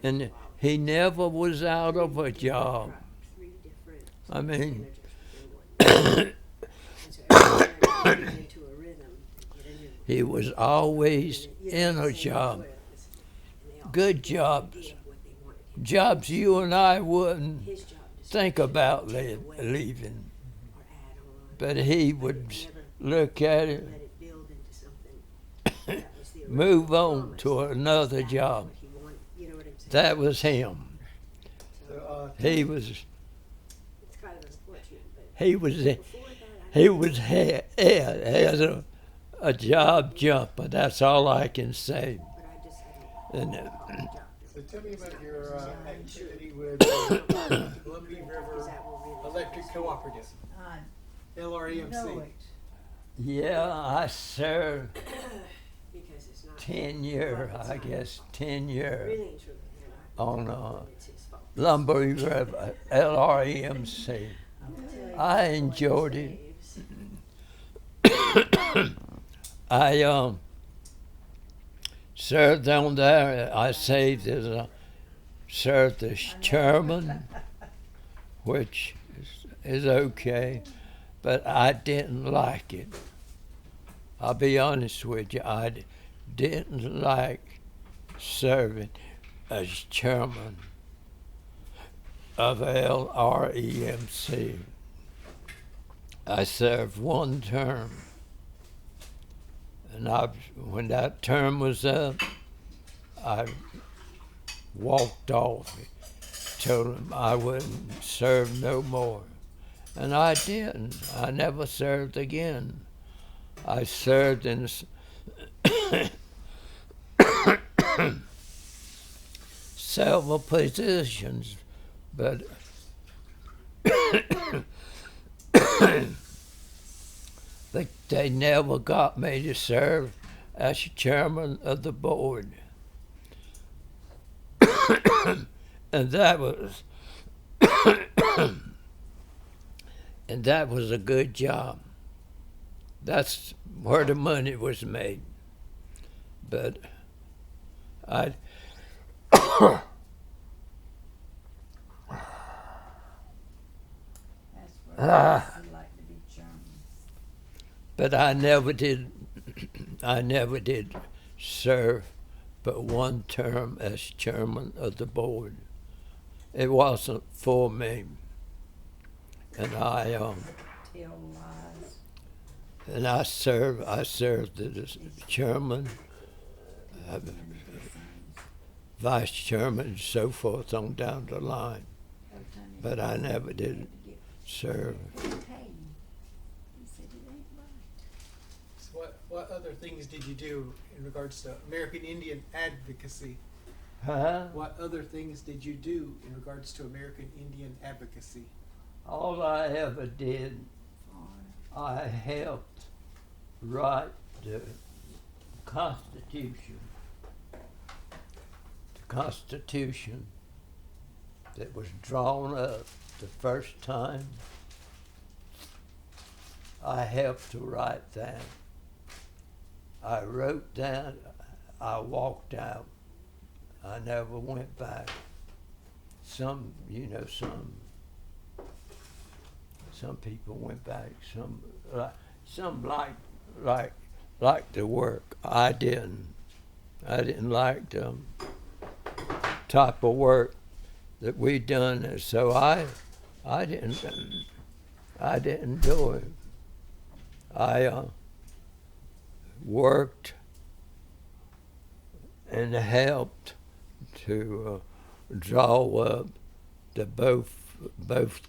And he never was out of a job. I mean, he was always in a job. Good jobs. Jobs you and I wouldn't think about leaving. But he would look at it, move on to another job. That was him. So, He was It's kind of unfortunate, but he was before that, he was as a job jumper. That's all I can say. but I just hadn't. And so tell me about your activity with Lumbee River Electric Cooperative, Know LREMC. it. yeah, I served Because it's not 10 years, I guess, 10 years really and truly, you on know, it's his fault. Lumbee River, LREMC. I enjoyed it. I served on there. I served as chairman, which is okay, but I didn't like it. I'll be honest with you. I didn't like serving as chairman of LREMC. I served one term, and when that term was up, I walked off, told them I wouldn't serve no more. And I didn't. I never served again. I served in several positions, but they never got me to serve as chairman of the board. And that was a good job. That's where the money was made. But That's what I'd like to be chairman. but I never did serve but one term as chairman of the board. It wasn't for me. And I served as chairman, vice chairman, and so forth on down the line. But I never did serve. So what other things did you do in regards to American Indian advocacy? Huh? What other things did you do in regards to American Indian advocacy? All I ever did, I helped write the Constitution. The Constitution that was drawn up the first time. I helped to write that. I wrote that, I walked out. I never went back. Some people went back. Some like the work. I didn't. I didn't like the type of work that we done, and so I didn't do it. I worked and helped to draw up the both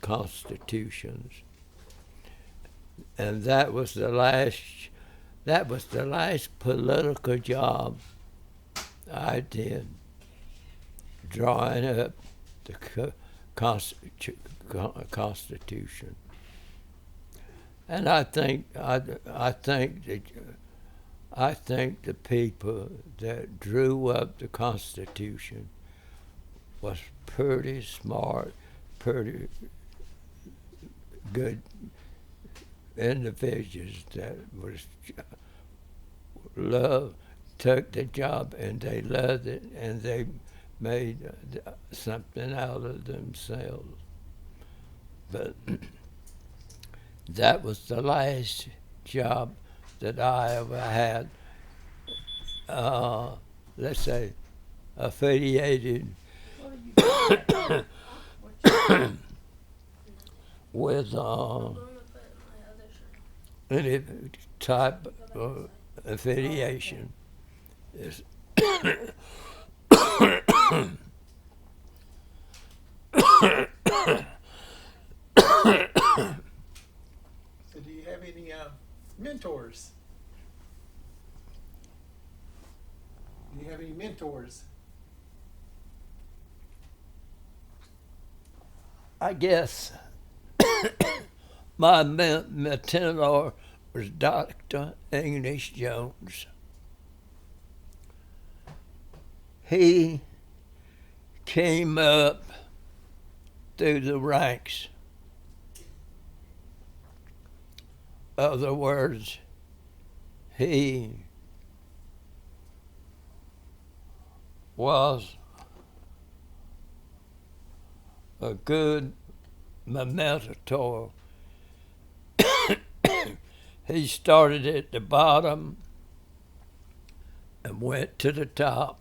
constitutions, and that was the last political job I did, drawing up the Constitution. And I think the people that drew up the Constitution was pretty smart, pretty good individuals that took the job and they loved it and they made something out of themselves. But that was the last job that I ever had, let's say, affiliated with any type of affiliation. So do you have any mentors? Do you have any mentors? I guess my mentor was Dr. English Jones. He came up through the ranks. Other words, he was a good mentor. He started at the bottom and went to the top.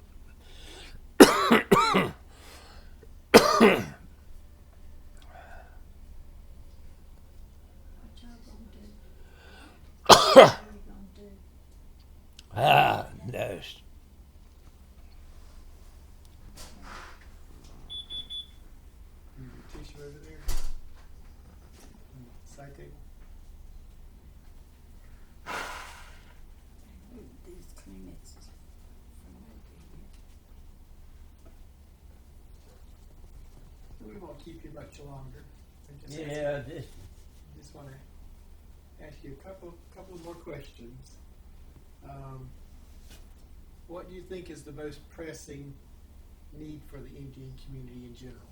No. Tissue over there. Side table. These Kleenexes. We won't keep you much longer. Just want to ask you a couple more questions. What do you think is the most pressing need for the Indian community in general?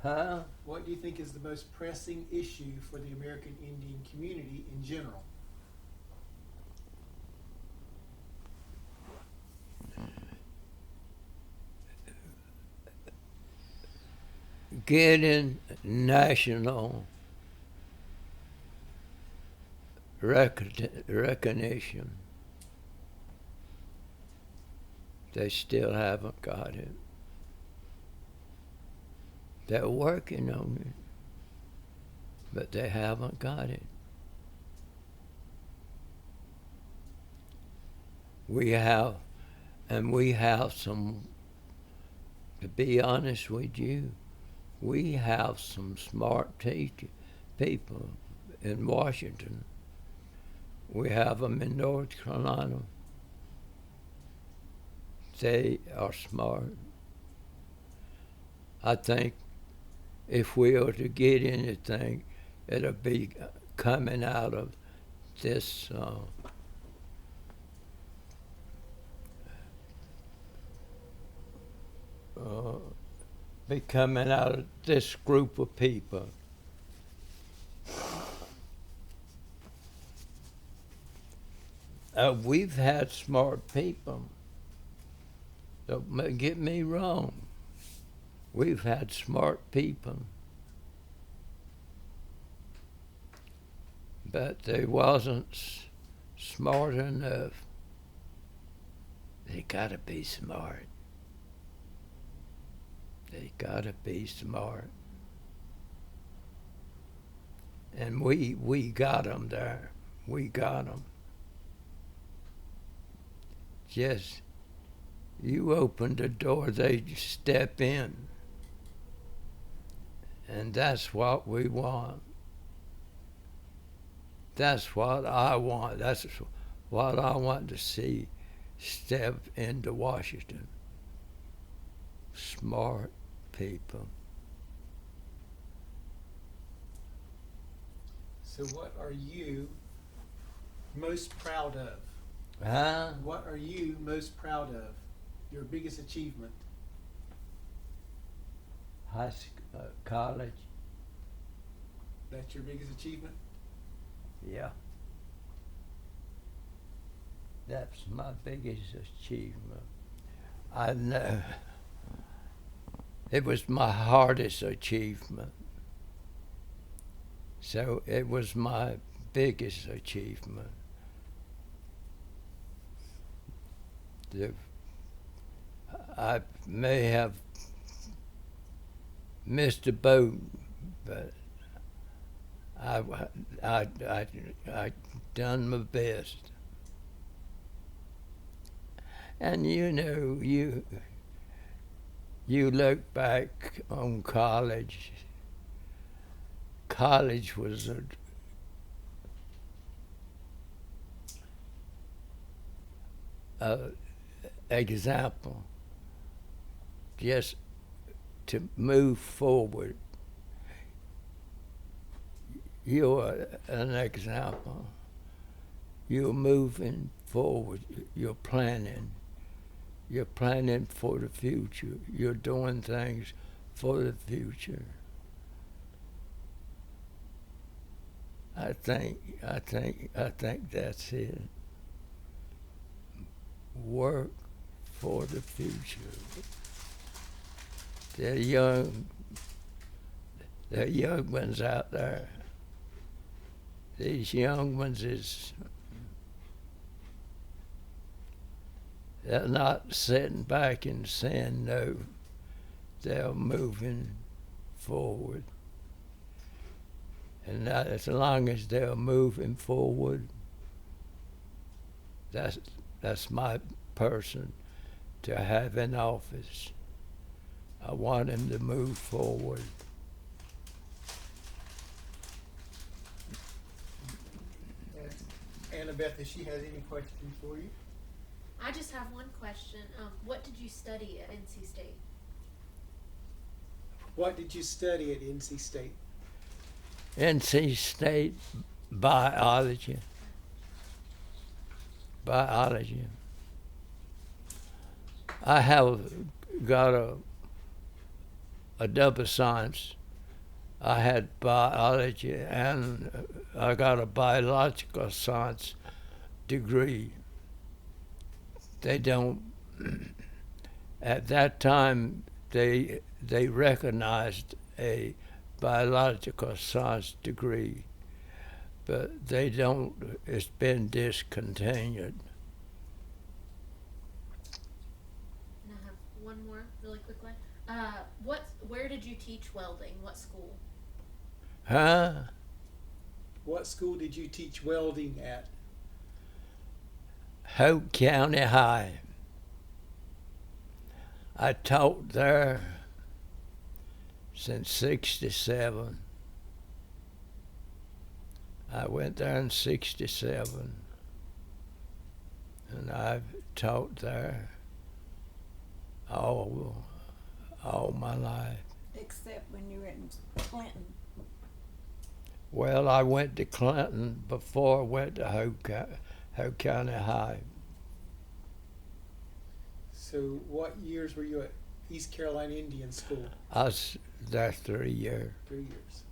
Huh? What do you think is the most pressing issue for the American Indian community in general? Getting national recognition. They still haven't got it. They're working on it, but they haven't got it. We have some, to be honest with you, we have some smart people in Washington. We have them in North Carolina. they are smart. I think if we are to get anything, it'll be coming out of this be coming out of this group of people. We've had smart people. Don't get me wrong. We've had smart people. But they wasn't smart enough. They gotta be smart. They gotta be smart. And we got them there. We got them. Just, you open the door, they step in. And that's what we want. That's what I want. That's what I want to see step into Washington. Smart people. So what are you most proud of? Huh? What are you most proud of? Your biggest achievement? High school, college. That's your biggest achievement? Yeah. That's my biggest achievement. I know. It was my hardest achievement. So it was my biggest achievement. I may have missed a boat, but I done my best. And you know, you look back on college. College was a example, just to move forward. You're an example. You're moving forward. You're planning. You're planning for the future. You're doing things for the future. I think that's it. Work for the future. The young ones out there. These young ones they're not sitting back and saying no. They're moving forward. And as long as they're moving forward, that's my person to have in office. I want him to move forward. Annabeth, if she has any questions for you. I just have one question. What did you study at NC State? What did you study at NC State? NC State biology. Biology. I have got a double science. I had biology and I got a biological science degree. They don't, at that time, they recognized a biological science degree, but they don't, it's been discontinued. And I have one more really quickly. Where did you teach welding? What school? Huh? What school did you teach welding at? Hope County High. I taught there since '67. I went there in '67, and I've taught there all my life. Except when you were in Clinton. Well, I went to Clinton before I went to Hope County High. So what years were you at East Carolina Indian School? I was there 3 years. 3 years.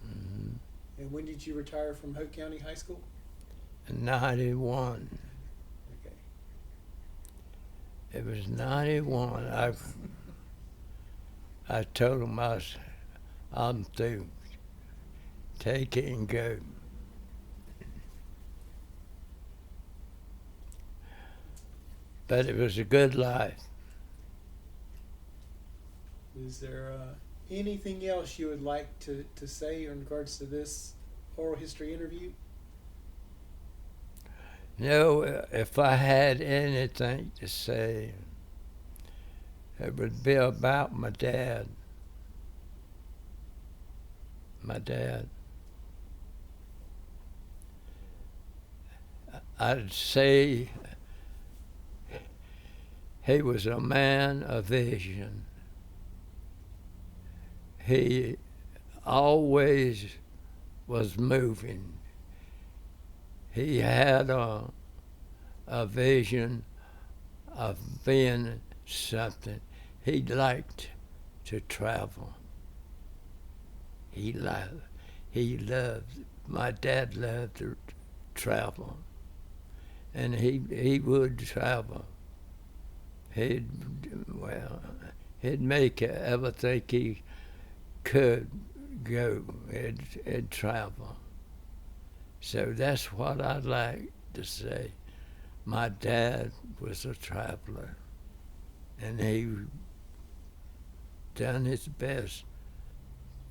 Mm-hmm. And when did you retire from Hope County High School? In 91. Okay. It was 91. I told them I'm through. Take it and go. But it was a good life. Is there anything else you would like to say in regards to this oral history interview? No, if I had anything to say, it would be about my dad. My dad. I'd say he was a man of vision. He always was moving. He had a vision of being something. He liked to travel. He loved, my dad loved to travel. And he would travel. He'd make everything he could go. He'd travel. So that's what I'd like to say. My dad was a traveler, and he done his best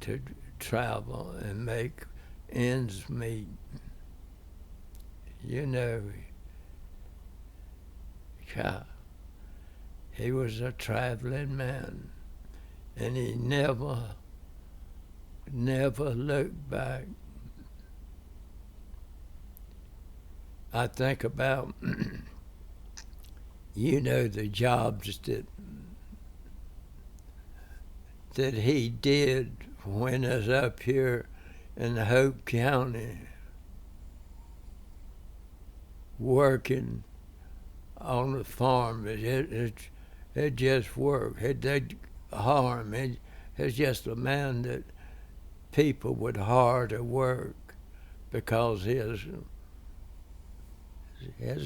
to travel and make ends meet. You know, he was a traveling man, and he never looked back. I think about, the jobs that he did when I was up here in Hope County working on the farm. It just worked. It did harm. It's just a man that people would hire to work because he's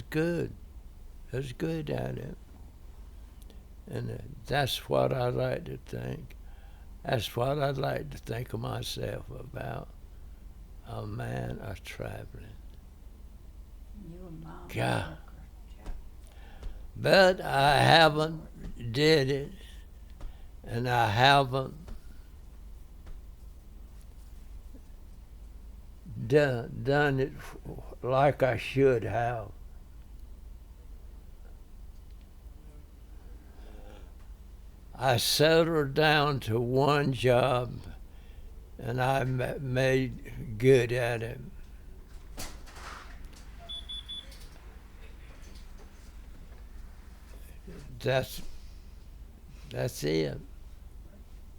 good. He's good at it. And that's what I like to think. That's what I'd like to think of myself about. A man of traveling. You and Mom. God. But I haven't did it, and I haven't done it like I should have. I settled down to one job, and I made good at it. That's it.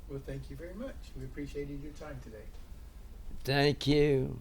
Well, thank you very much. We appreciated your time today. Thank you.